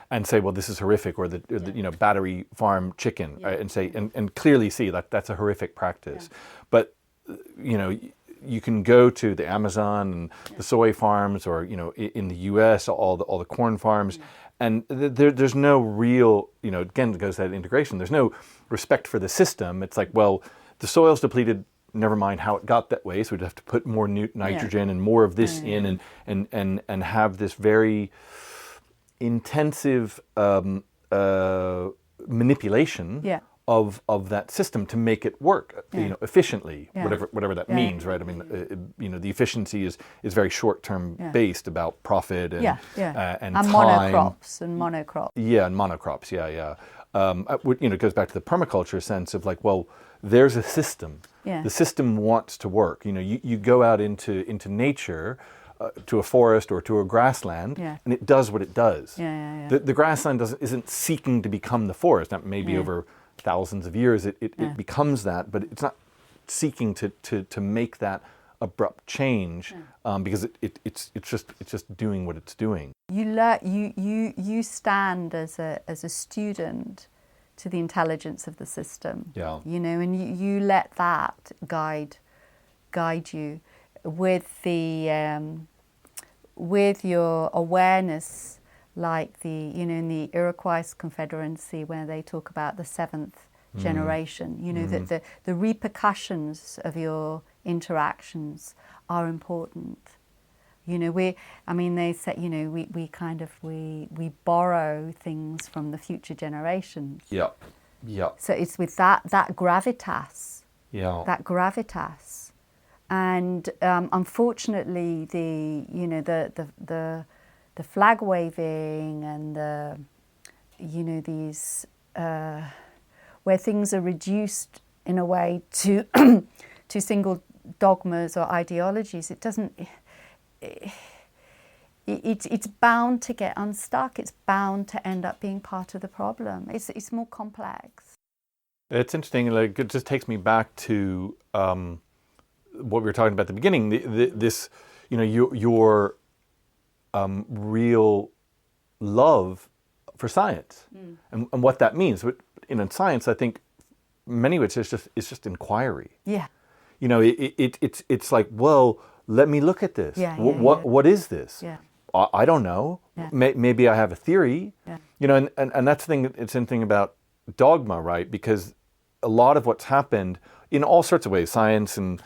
and say, well, this is horrific, or the battery farm chicken, right? And say and clearly see that that's a horrific practice. But you can go to the Amazon and the soy farms, or in the U.S. all the corn farms, and there's no real again, it goes to that integration. There's no respect for the system. It's like, well, the soil's depleted. Never mind how it got that way, so we'd have to put more nitrogen and more of this in, and have this very intensive manipulation of that system to make it work, efficiently, whatever that means, right? I mean, the efficiency is very short-term based about profit and time. Monocrops and monocrops. Yeah, and monocrops. It goes back to the permaculture sense of like, well, there's a system. Yeah. The system wants to work. You go out into nature, to a forest or to a grassland, and it does what it does. The grassland isn't seeking to become the forest. Now, maybe over thousands of years it becomes that, but it's not seeking to make that abrupt change, because it's just doing what it's doing. You stand as a student to the intelligence of the system. Yeah. And you let that guide you with your awareness, like in the Iroquois Confederacy, where they talk about the seventh generation, that the repercussions of your interactions are important. They say, we borrow things from the future generations. Yeah. So it's with that gravitas. Yeah. That gravitas. And unfortunately, the flag waving and these where things are reduced in a way to to single dogmas or ideologies, it's bound to get unstuck. It's bound to end up being part of the problem. It's more complex. It's interesting. Like, it just takes me back to what we were talking about at the beginning. This, your real love for science, and what that means. In science, I think many of it's just inquiry. Yeah. It's like, well, let me look at this. What is this? Yeah. I don't know. Yeah. Maybe I have a theory. Yeah. And that's the thing. It's interesting about dogma, right? Because a lot of what's happened in all sorts of ways, science and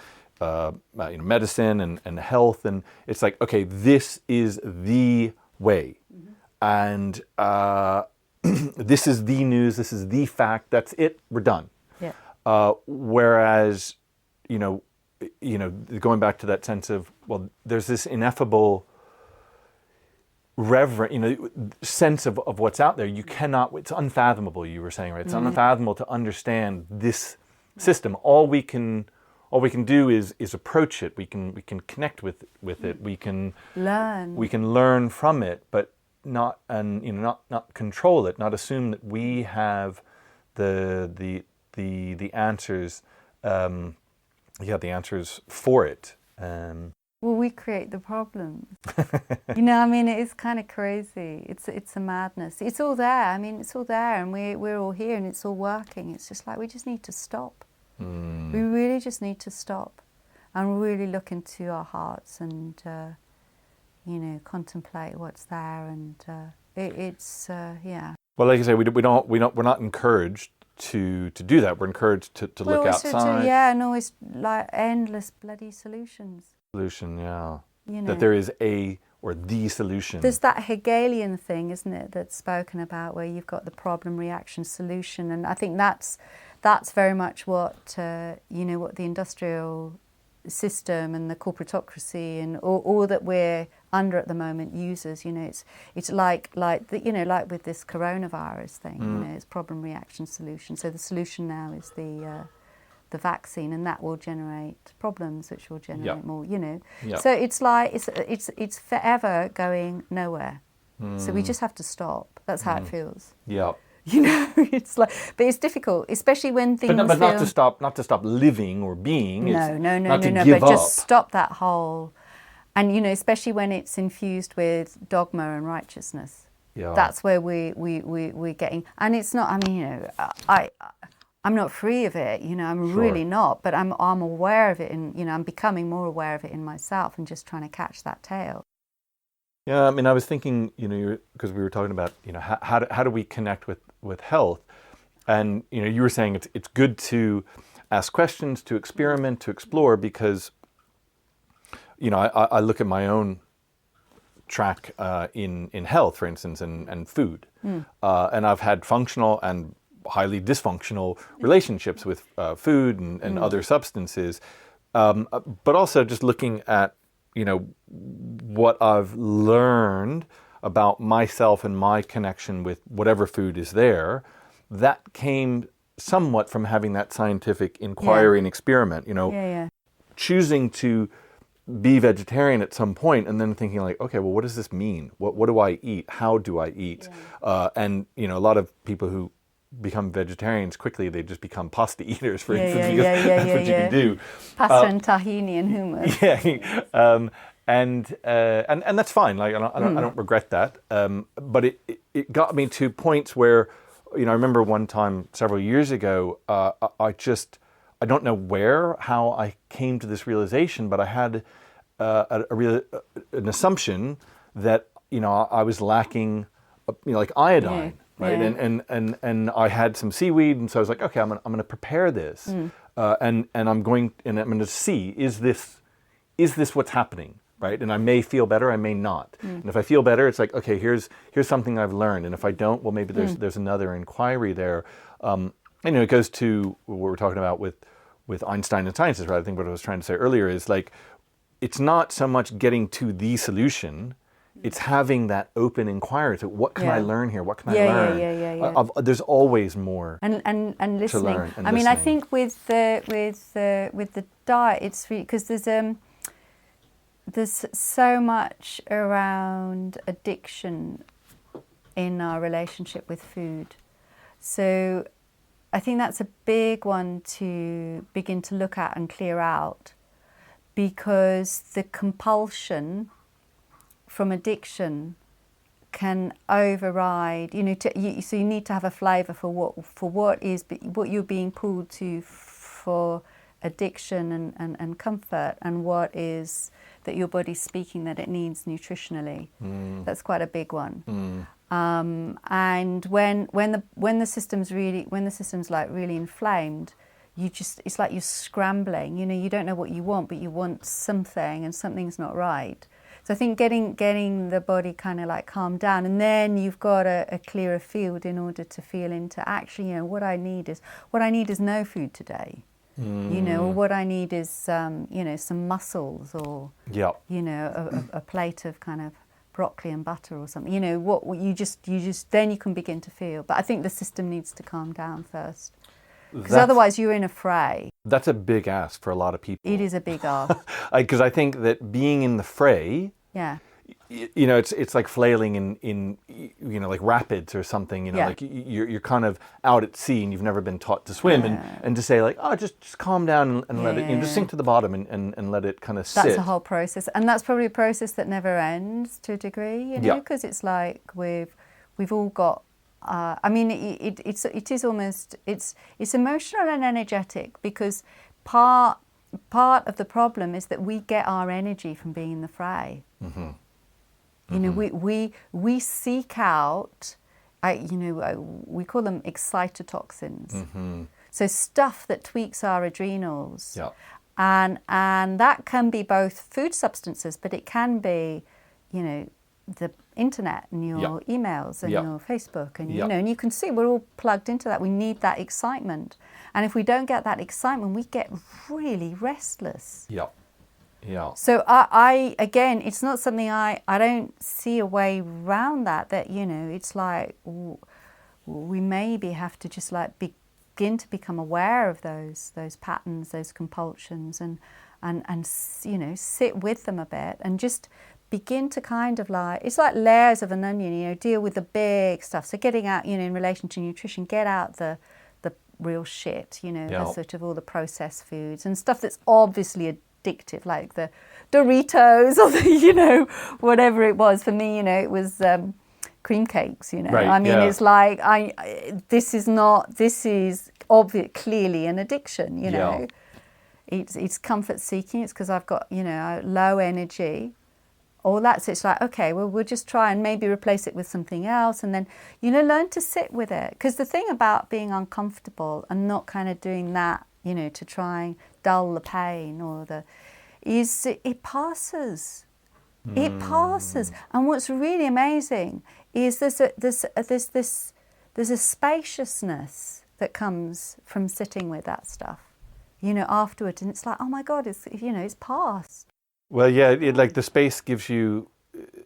medicine and health, and it's like, okay, this is the way, and this is the news. This is the fact. That's it. We're done. Yeah. Whereas, going back to that sense of, well, there's this ineffable sense of what's out there. You cannot, it's unfathomable, you were saying, right? It's unfathomable to understand this system. All we can do is approach it. We can connect with it. We can learn from it, but not control it, not assume that we have the answers. The answers for it. Well, we create the problems. It is kind of crazy. It's a madness. It's all there. It's all there, and we're all here, and it's all working. It's just like we just need to stop. We really just need to stop, and really look into our hearts and contemplate what's there. And it's. Well, like I say, we're not encouraged to do that. We're encouraged to look outside. And always like endless bloody solutions. That there is a or the solution. There's that Hegelian thing, isn't it, that's spoken about, where you've got the problem, reaction, solution, and I think that's very much what what the industrial system and the corporatocracy and all that we're under at the moment uses. It's like with this coronavirus thing. It's problem, reaction, solution. So the solution now is the vaccine, and that will generate problems, which will generate more. So it's like it's forever going nowhere. So we just have to stop. That's how it feels. Yeah. It's like, but it's difficult, especially when things. But not to stop living or being. No. But just stop that whole, and especially when it's infused with dogma and righteousness. Yeah. That's where we're getting, and it's not. I'm not free of it. I'm really not. But I'm aware of it, and I'm becoming more aware of it in myself, and just trying to catch that tail. Yeah, I was thinking, because we were talking about, how do we connect with health, and you were saying it's good to ask questions, to experiment, to explore, because I look at my own track in health, for instance, and food, and I've had functional and highly dysfunctional relationships with food and other substances. But also just looking at, what I've learned about myself and my connection with whatever food is there, that came somewhat from having that scientific inquiry and experiment, choosing to be vegetarian at some point and then thinking like, okay, well, what does this mean? What do I eat? How do I eat? And, a lot of people who become vegetarians quickly, they just become pasta eaters, for instance, because that's what you can do. Pasta and tahini and hummus. And that's fine. Like I don't regret that. But it got me to points where, I remember one time several years ago, I don't know how I came to this realization, but I had an assumption that I was lacking, like iodine. Right, and I had some seaweed, and so I was like, okay, I'm going to prepare this, and I'm going to see is this what's happening, right? And I may feel better, I may not. And if I feel better, it's like, okay, here's something I've learned, and if I don't, well, maybe there's another inquiry there. It goes to what we're talking about with Einstein and sciences, right? I think what I was trying to say earlier is like, it's not so much getting to the solution. It's having that open inquiry to what can I learn here? What can I learn? There's always more and listening. To learn. And I think with the diet, it's because there's so much around addiction in our relationship with food. So I think that's a big one to begin to look at and clear out, because the compulsion from addiction can override, so you need to have a flavour for what you're being pulled to for addiction and comfort, and what is that your body's speaking that it needs nutritionally. That's quite a big one. And when the system's like really inflamed, it's like you're scrambling. You don't know what you want, but you want something, and something's not right. So I think getting the body kind of like calmed down, and then you've got a clearer field in order to feel into actually, what I need is no food today. Or what I need is some mussels, or a plate of kind of broccoli and butter or something. What you just then you can begin to feel. But I think the system needs to calm down first, because otherwise you're in a fray. That's a big ask for a lot of people. It is a big ask. Because I think that being in the fray, it's like flailing in like rapids or something. Like you're kind of out at sea and you've never been taught to swim, and to say like, oh, just calm down and let it, just sink to the bottom and let it kind of sit. That's a whole process, and that's probably a process that never ends to a degree, because it's like we've all got. It is almost it's emotional and energetic, because part of the problem is that we get our energy from being in the fray. We seek out, we call them excitotoxins. So stuff that tweaks our adrenals. And that can be both food substances, but it can be, the internet and your emails and your Facebook, and and you can see we're all plugged into that. We need that excitement, and if we don't get that excitement, we get really restless. So I again, it's not something I don't see a way around that. It's like we maybe have to just like begin to become aware of those patterns, those compulsions, and sit with them a bit, and just begin to kind of like, it's like layers of an onion, deal with the big stuff. So getting out, in relation to nutrition, get out the real shit, the sort of all the processed foods and stuff that's obviously addictive, like the Doritos or the, whatever it was. For me, it was cream cakes, Right, it's like, this is obvious, clearly an addiction, It's comfort seeking. It's because I've got, low energy. All that, so it's like, okay, well, we'll just try and maybe replace it with something else, and then, learn to sit with it. Because the thing about being uncomfortable and not kind of doing that, to try and dull the pain is it passes. It passes. And what's really amazing is there's there's a spaciousness that comes from sitting with that stuff, you know, afterwards. And it's like, oh my God, it's, you know, it's past. Well, yeah, like the space gives you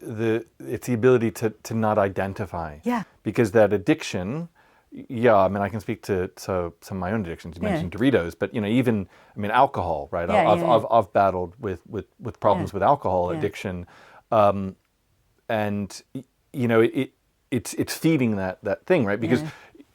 it's the ability to not identify. Yeah. Because that addiction, yeah, I mean, I can speak to some of my own addictions. You mentioned Doritos, but, you know, even, I mean, alcohol, right? I've battled with problems with alcohol addiction. And, you know, it's feeding that thing, right? Because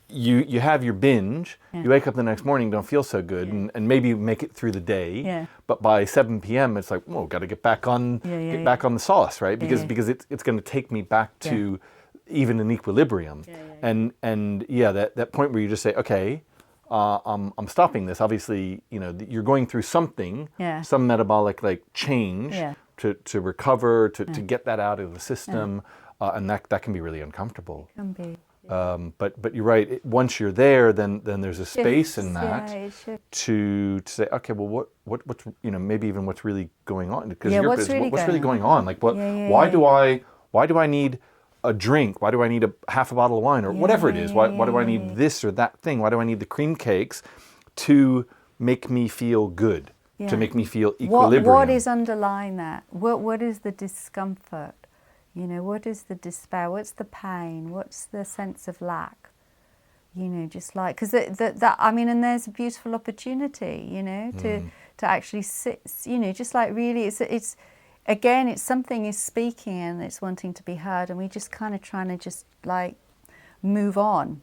you have your binge, you wake up the next morning, don't feel so good, and maybe you make it through the day, but by 7 p.m. it's like, whoa, got to get back on back on the sauce, right? Because it's going to take me back to even an equilibrium, and that point where you just say, okay, I'm stopping this. Obviously, you know, you're going through something, some metabolic like change to recover, to get that out of the system, and that can be really uncomfortable. It can be. But you're right. Once you're there, then there's a space in that to say, okay, well, what's, you know, maybe even what's really going on? Because what's really going on? Like, why do I need a drink? Why do I need half a bottle of wine or whatever it is? Why do I need this or that thing? Why do I need the cream cakes to make me feel good? To make me feel equilibrium? What is underlying that? What is the discomfort? You know, what is the despair? What's the pain? What's the sense of lack? You know, just like, because that I mean, and there's a beautiful opportunity, you know, to actually sit, you know, just like really, it's again, it's something is speaking and it's wanting to be heard, and we just kind of trying to just like move on,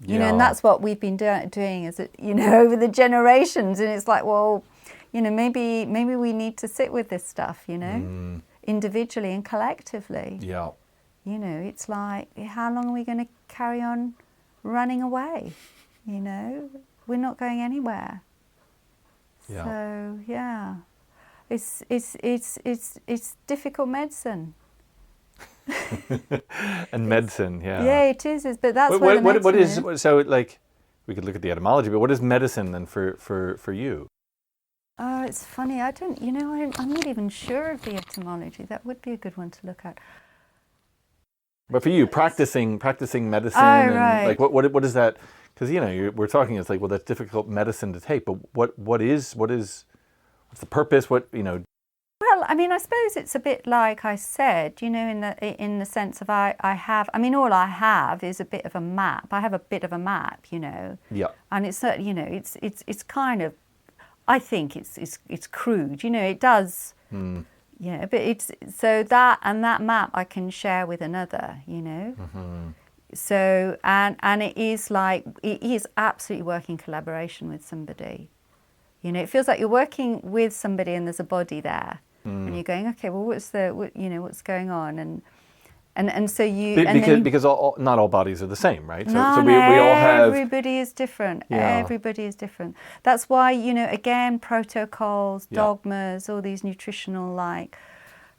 you know, and that's what we've been doing, is it, you know, over the generations, and it's like, well, you know, maybe we need to sit with this stuff, you know. Individually and collectively. Yeah. You know, it's like, how long are we going to carry on running away? You know, we're not going anywhere. Yeah. So yeah, it's difficult medicine. And medicine, yeah, it is. But that's what is. So like, we could look at the etymology, but what is medicine then for you? Oh, it's funny. I'm not even sure of the etymology. That would be a good one to look at. But for you, practicing medicine, right. Like what is that? Because, you know, we're talking. It's like, well, that's difficult medicine to take. But what's the purpose? What, you know? Well, I mean, I suppose it's a bit like I said, you know, in the sense of all I have is a bit of a map. I have a bit of a map, you know. Yeah. And it's, you know, it's kind of, I think it's crude, you know. It does, yeah. But it's so that map I can share with another, you know. So and it is absolutely working collaboration with somebody, you know. It feels like you're working with somebody and there's a body there, and you're going, okay, well, what's going on, and so you because not all bodies are the same, right? So we all have. Everybody is different. Yeah. Everybody is different. That's why, you know, again, protocols, dogmas, all these nutritional, like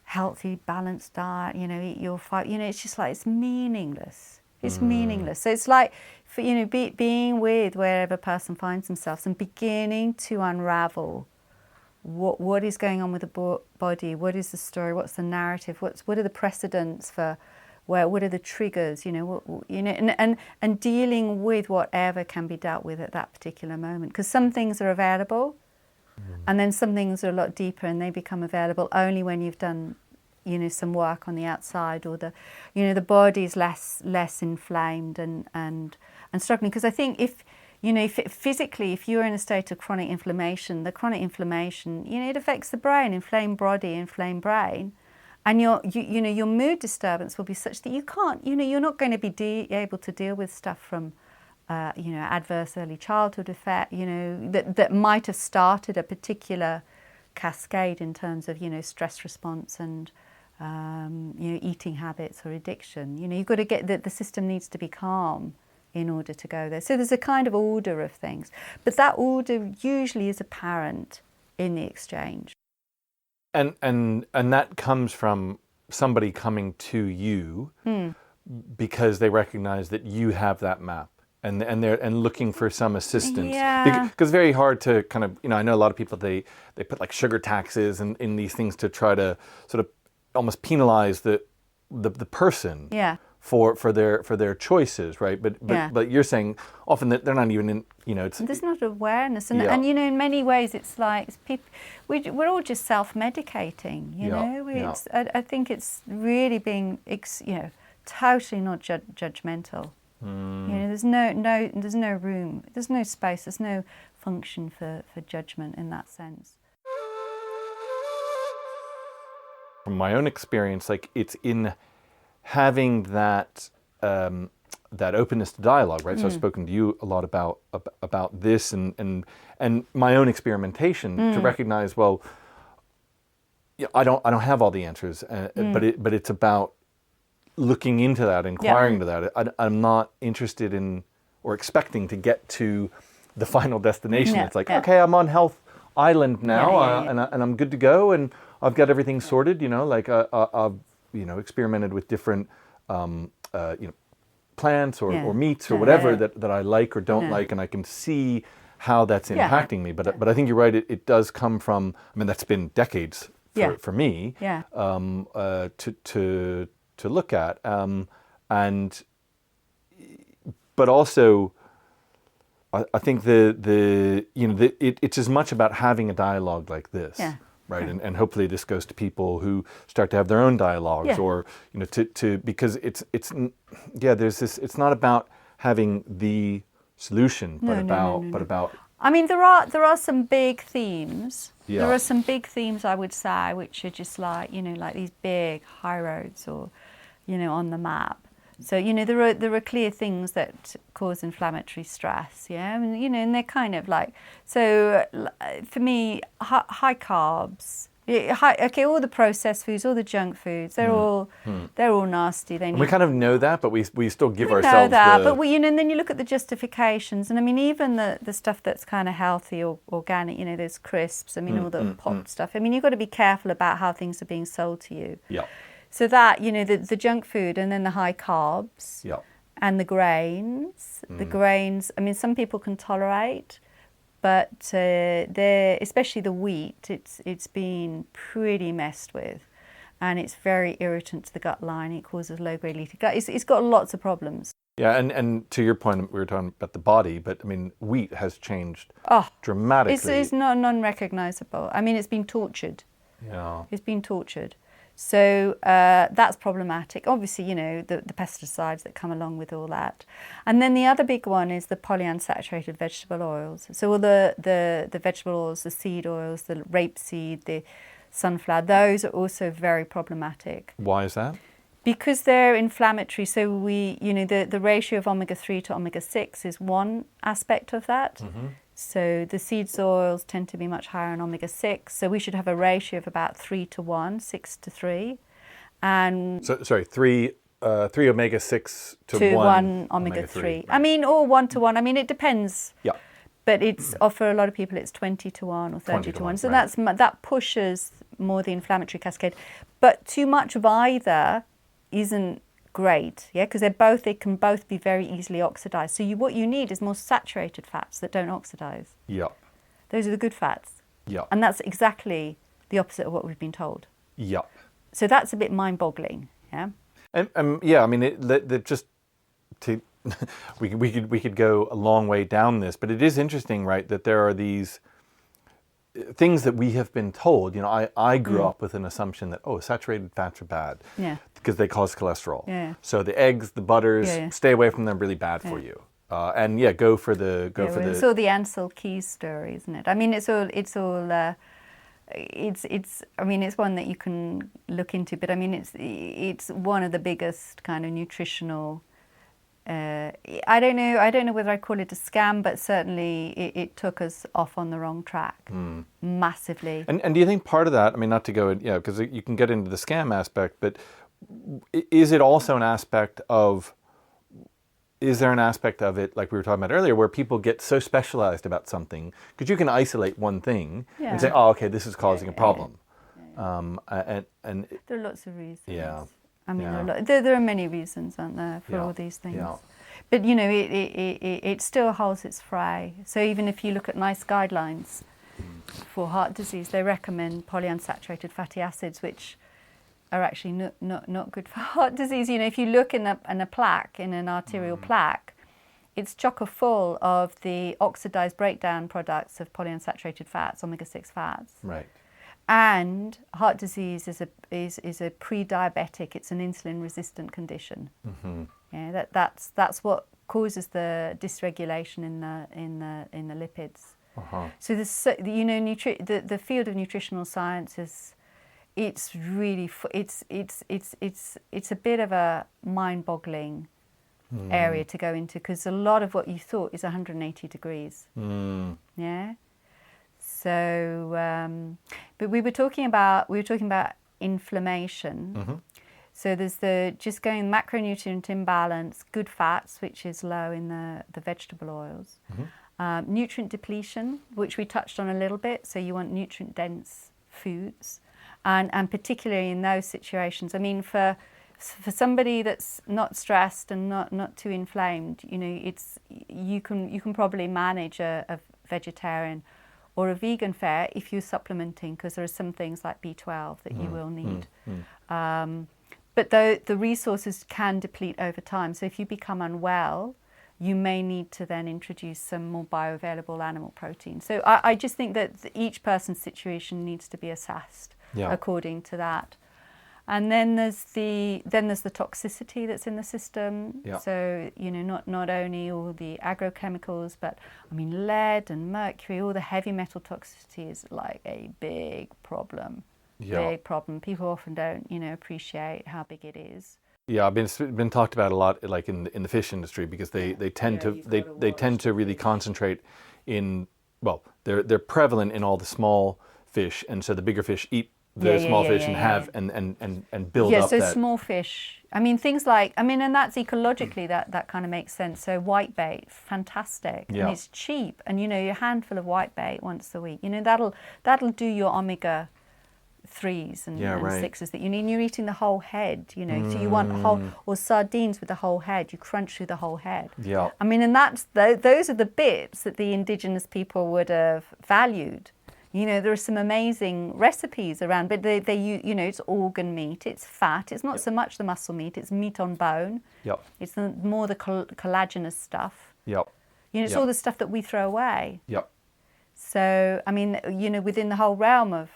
healthy, balanced diet. You know, eat your five. You know, it's just like, it's meaningless. It's meaningless. So it's like, for, you know, being with wherever a person finds themselves and beginning to unravel what is going on with the body, what is the story, what's the narrative, what are the precedents for what are the triggers, you know, and dealing with whatever can be dealt with at that particular moment. Because some things are available, and then some things are a lot deeper, and they become available only when you've done, you know, some work on the outside, or the, you know, the body's less inflamed and struggling. Because I think if physically, if you're in a state of chronic inflammation, the chronic inflammation, you know, it affects the brain, inflamed body, inflamed brain, and your mood disturbance will be such that you can't, you know, you're not going to be able to deal with stuff from, you know, adverse early childhood effect, you know, that might have started a particular cascade in terms of, you know, stress response and, you know, eating habits or addiction. You know, you've got to get the system needs to be calm in order to go there. So there's a kind of order of things. But that order usually is apparent in the exchange. And that comes from somebody coming to you because they recognize that you have that map and they're looking for some assistance. Yeah. Because it's very hard to kind of, you know, I know a lot of people, they put like sugar taxes in these things to try to sort of almost penalize the person. Yeah. for their choices, right? But you're saying often that they're not even in, there's not awareness, and in many ways it's like we're all just self-medicating, I think it's really being totally not judgmental. There's no room, there's no space, there's no function for judgment in that sense. From my own experience, like it's in having that that openness to dialogue, right? So I've spoken to you a lot about this and my own experimentation to recognize, well, I don't have all the answers, but it's about looking into that, inquiring to that. I'm not interested in or expecting to get to the final destination. It's like, okay, I'm on Health Island now, and I'm good to go, and I've got everything sorted. I've experimented with different plants or meats or whatever that I like or don't like, and I can see how that's impacting me. But I think you're right. It does come from. I mean, that's been decades for me. To look at, but also, I think it's as much about having a dialogue like this, right? And hopefully this goes to people who start to have their own dialogues, or because it's there's this. It's not about having the solution, but about. I mean, there are some big themes. Yeah. There are some big themes, I would say, which are just like like these big high roads or on the map. So there are clear things that cause inflammatory stress. Yeah, and they're kind of like, so for me, high carbs. All the processed foods, all the junk foods, they're all nasty. We kind of know that, but we still give ourselves know that, but and then you look at the justifications, and I mean even the stuff that's kind of healthy or organic, those crisps. I mean all the popped stuff. I mean you've got to be careful about how things are being sold to you. Yeah. So that the junk food and then the high carbs. Yeah. And the grains. The grains. I mean some people can tolerate. But especially the wheat, it's been pretty messed with, and it's very irritant to the gut lining. It causes low-grade leaky gut. It's got lots of problems. Yeah, and to your point, we were talking about the body, but I mean, wheat has changed dramatically. It's not non-recognizable. I mean, it's been tortured. Yeah, it's been tortured. So that's problematic. Obviously, the pesticides that come along with all that. And then the other big one is the polyunsaturated vegetable oils. So all the vegetable oils, the seed oils, the rapeseed, the sunflower, those are also very problematic. Why is that? Because they're inflammatory. So the ratio of omega-3 to omega-6 is one aspect of that. Mm-hmm. So the seeds oils tend to be much higher in omega-6. So we should have a ratio of about 3 to 1, 6 to 3. And sorry, 3 omega-6 to 1 omega-3. Right. I mean, or 1 to 1. I mean, it depends. Yeah. But it's for a lot of people, it's 20 to 1 or 30 to 1. So right. that pushes more the inflammatory cascade. But too much of either isn't great, because they can both be very easily oxidized. So what you need is more saturated fats that don't oxidize. Yeah. Those are the good fats. Yeah. And that's exactly the opposite of what we've been told. Yeah. So that's a bit mind-boggling. Yeah. And I mean, we could go a long way down this, but it is interesting, right, that there are these things that we have been told. I grew up with an assumption that saturated fats are bad. Yeah. Because they cause cholesterol. Yeah. So the eggs, the butters, stay away from them. Really bad for you. Go for the. It's all the Ansel Keys story, isn't it? I mean, it's one that you can look into, but I mean, it's one of the biggest kind of nutritional. I don't know whether I call it a scam, but certainly it took us off on the wrong track massively. And do you think part of that? I mean, not to go, because you can get into the scam aspect, but is it also an aspect of? Is there an aspect of it, like we were talking about earlier, where people get so specialized about something because you can isolate one thing and say, "Oh, okay, this is causing a problem," and there are lots of reasons. Yeah. I mean, there are many reasons, aren't there, for all these things. Yeah. But, it still holds its fray. So even if you look at NICE guidelines for heart disease, they recommend polyunsaturated fatty acids, which are actually not good for heart disease. You know, if you look in a plaque, in an arterial plaque, it's chocker full of the oxidized breakdown products of polyunsaturated fats, omega-6 fats. Right. And heart disease is a pre-diabetic. It's an insulin-resistant condition. Mm-hmm. Yeah, that's what causes the dysregulation in the lipids. Uh-huh. So you know, the field of nutritional science is, it's really it's a bit of a mind-boggling area to go into, because a lot of what you thought is 180 degrees. Yeah. So, but we were talking about inflammation. Mm-hmm. So there's just going macronutrient imbalance, good fats, which is low in the vegetable oils. Mm-hmm. Nutrient depletion, which we touched on a little bit. So you want nutrient dense foods, and particularly in those situations. I mean, for somebody that's not stressed and not too inflamed, you know, you can probably manage a vegetarian or a vegan fare if you're supplementing, because there are some things like B12 that you will need. But the resources can deplete over time. So if you become unwell, you may need to then introduce some more bioavailable animal protein. So I just think that each person's situation needs to be assessed according to that. And then there's the toxicity that's in the system. Yeah. So, you know, not only all the agrochemicals, but I mean lead and mercury, all the heavy metal toxicity is like a big problem. Yeah. Big problem. People often don't, you know, appreciate how big it is. Yeah, I've been talked about a lot, like in the fish industry, because they tend to really concentrate in, well, they're prevalent in all the small fish, and so the bigger fish eat the small fish and have and build up that. Yeah, so small fish. I mean, things like, and that's ecologically that kind of makes sense. So whitebait, fantastic, and it's cheap, and you know, your handful of whitebait once a week, you know, that'll do your omega 3s and 6s that you need. And you're eating the whole head, you know. So you want whole, or sardines with the whole head. You crunch through the whole head. Yeah. I mean, and those are the bits that the indigenous people would have valued. You know, there are some amazing recipes around, but they you know, it's organ meat, it's fat, it's not so much the muscle meat, it's meat on bone. Yep. It's more the collagenous stuff. Yep. You know, it's all the stuff that we throw away. Yep. So, I mean, you know, within the whole realm of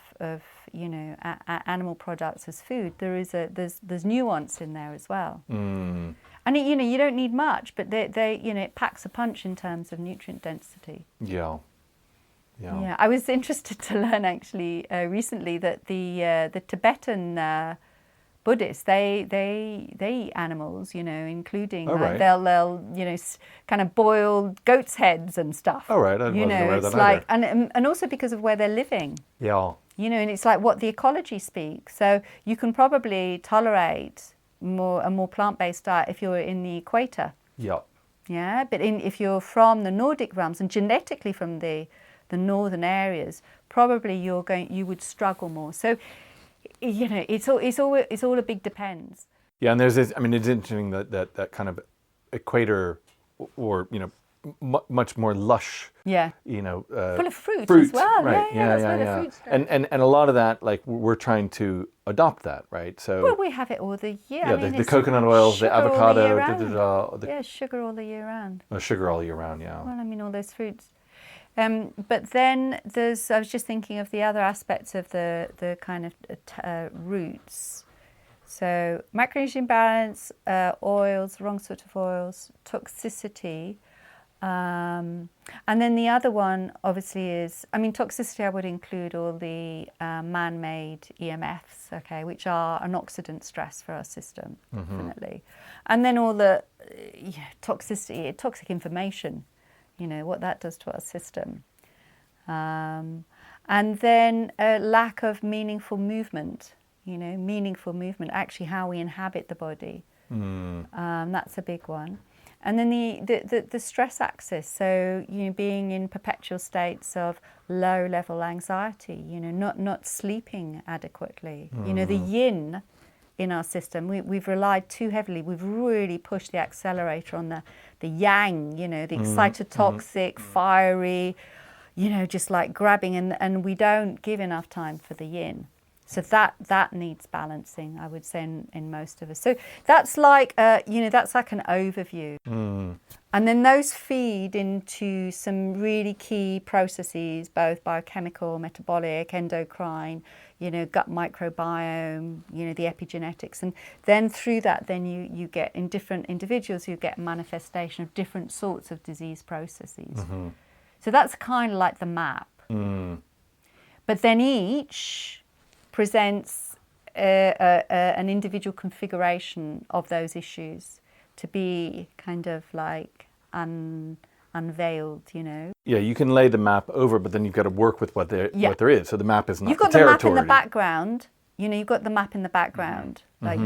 you know, animal products as food, there's nuance in there as well. And you know, you don't need much, but they you know, it packs a punch in terms of nutrient density. Yeah. Yeah, I was interested to learn actually recently that the Tibetan Buddhists they eat animals, you know, including they'll you know, kind of boil goats' heads and stuff. Oh right, I wasn't aware of that either. And also because of where they're living. Yeah. You know, and it's like what the ecology speaks. So you can probably tolerate a more plant-based diet if you're in the equator. Yeah. Yeah, but if you're from the Nordic realms and genetically from the northern areas, probably you would struggle more. So, you know, it's all a big depends. Yeah, and there's this. I mean, it's interesting that kind of equator, or you know, much more lush. Yeah. You know, full of fruit as well. Right. That's where the fruit's going. And a lot of that, like we're trying to adopt that, right? So. Well, we have it all the year. Yeah, I mean, the coconut oils, the avocado, sugar all the year round. Oh, sugar all year round. Yeah. Well, I mean, all those fruits. But then I was just thinking of the other aspects of the kind of roots. So macronutrient imbalance, oils, wrong sort of oils, toxicity. And then the other one obviously is, I mean, toxicity I would include all the man-made EMFs, okay, which are an oxidant stress for our system, definitely. And then all the toxicity, toxic information, you know, what that does to our system. And then a lack of meaningful movement, you know, actually how we inhabit the body. That's a big one. And then the stress axis, so, you know, being in perpetual states of low-level anxiety, you know, not sleeping adequately. You know, the yin in our system, we've relied too heavily, we've really pushed the accelerator on the yang, you know, the excitotoxic, fiery, you know, just like grabbing, and we don't give enough time for the yin. So that needs balancing, I would say, in most of us. So that's like, that's like an overview. And then those feed into some really key processes, both biochemical, metabolic, endocrine, gut microbiome, the epigenetics. And then through that, then you get, in different individuals, you get a manifestation of different sorts of disease processes. So that's kind of like the map. But then each presents an individual configuration of those issues to be kind of like unveiled, Yeah, you can lay the map over, but then you've got to work with what there is. So the map is not You've got the territory. The map in the background. You've got the map in the background, like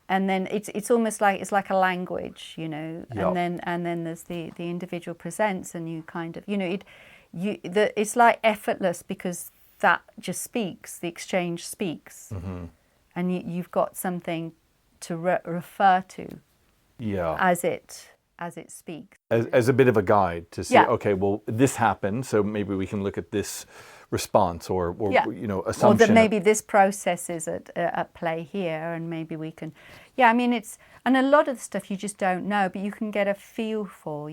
and then it's almost like it's like a language, and then there's the individual presents, and you kind of it's like effortless because that just speaks, the exchange speaks, and you've got something to refer to, as it speaks, as a bit of a guide to see. Okay, well, this happened, so maybe we can look at this response or assumption, or that maybe this process is at play here, and maybe we can. It's, and a lot of the stuff you just don't know, but you can get a feel for.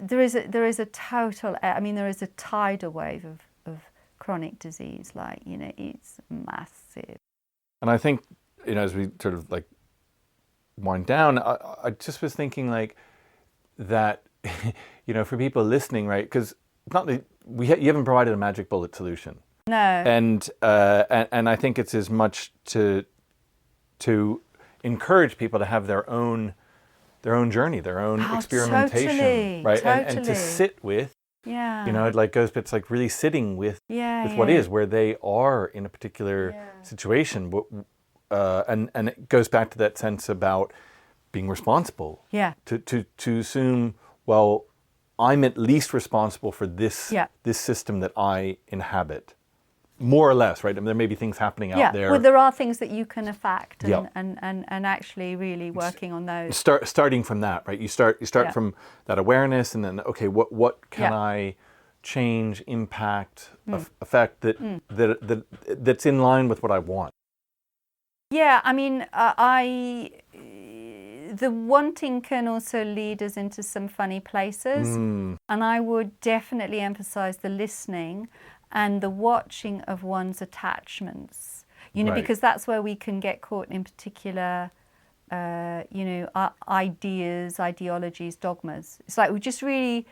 There is a tidal wave of chronic disease, it's massive. And I think, as we sort of like wind down, I just was thinking like that, for people listening, right? Because not that you haven't provided a magic bullet solution. No. And I think it's as much to encourage people to have their own journey, their own experimentation, totally, right? Totally. And to sit with, it's like really sitting with what is, where they are in a particular situation. And it goes back to that sense about being responsible. Yeah. To assume, well, I'm at least responsible for this system that I inhabit. More or less, right? I mean, there may be things happening out there. Well, there are things that you can affect, and actually really working on those. Starting from that, right? You start from that awareness, and then okay, what can I change, impact, affect that's in line with what I want. Yeah, I mean, the wanting can also lead us into some funny places, and I would definitely emphasize the listening and the watching of one's attachments, because that's where we can get caught in particular, ideas, ideologies, dogmas. It's like we're just really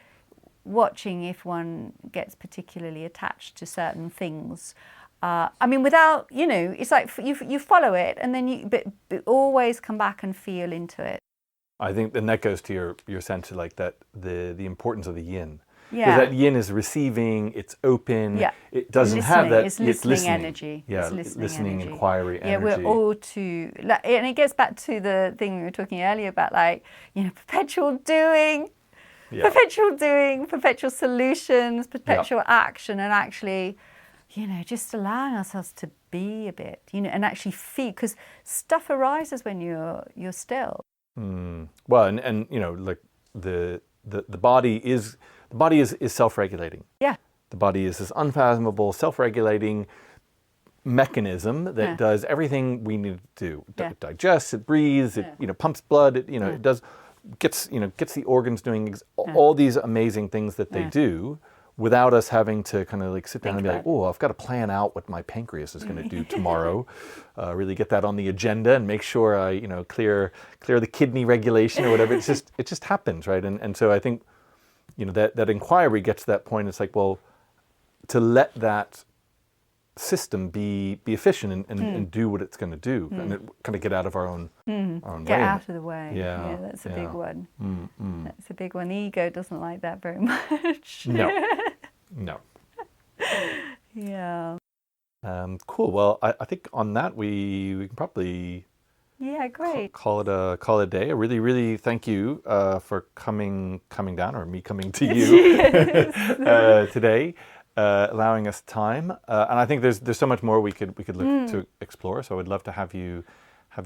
watching if one gets particularly attached to certain things. Without, it's like you follow it, and then but always come back and feel into it. I think, and that goes to your sense of like that, the importance of the yin. Because that yin is receiving, it's open, it doesn't have that, it's listening energy. Yeah, it's listening, inquiry energy. Yeah, we're all too, and it gets back to the thing we were talking earlier about, perpetual doing, perpetual solutions, perpetual action, and actually, just allowing ourselves to be a bit, and actually feel, because stuff arises when you're still. Well, and like the body is self-regulating. Yeah. The body is this unfathomable, self-regulating mechanism that does everything we need to do. It digests, it breathes, it pumps blood, it does gets the organs doing all these amazing things that they do without us having to kind of like sit down and be like, oh, I've got to plan out what my pancreas is going to do tomorrow. Really get that on the agenda and make sure I clear the kidney regulation or whatever. It just happens, right? And so I think that inquiry gets to that point. It's like, well, to let that system be efficient and do what it's going to do, and kind of get out of our own way. Get out of the way. Yeah, that's a big one. That's a big one. The ego doesn't like that very much. No. Yeah. Cool. Well, I think on that we can probably great. Call it a day. I really thank you for coming down, or me coming to you today. Allowing us time, and I think there's so much more we could look to explore. So I would love to have you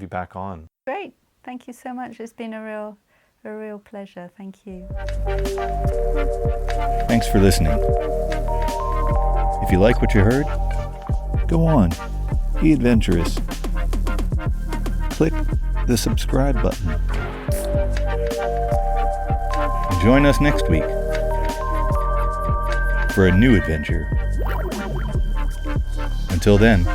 back on. Great, thank you so much. It's been a real pleasure. Thank you. Thanks for listening. If you like what you heard, go on, be adventurous. Click the subscribe button. And join us next week for a new adventure. Until then,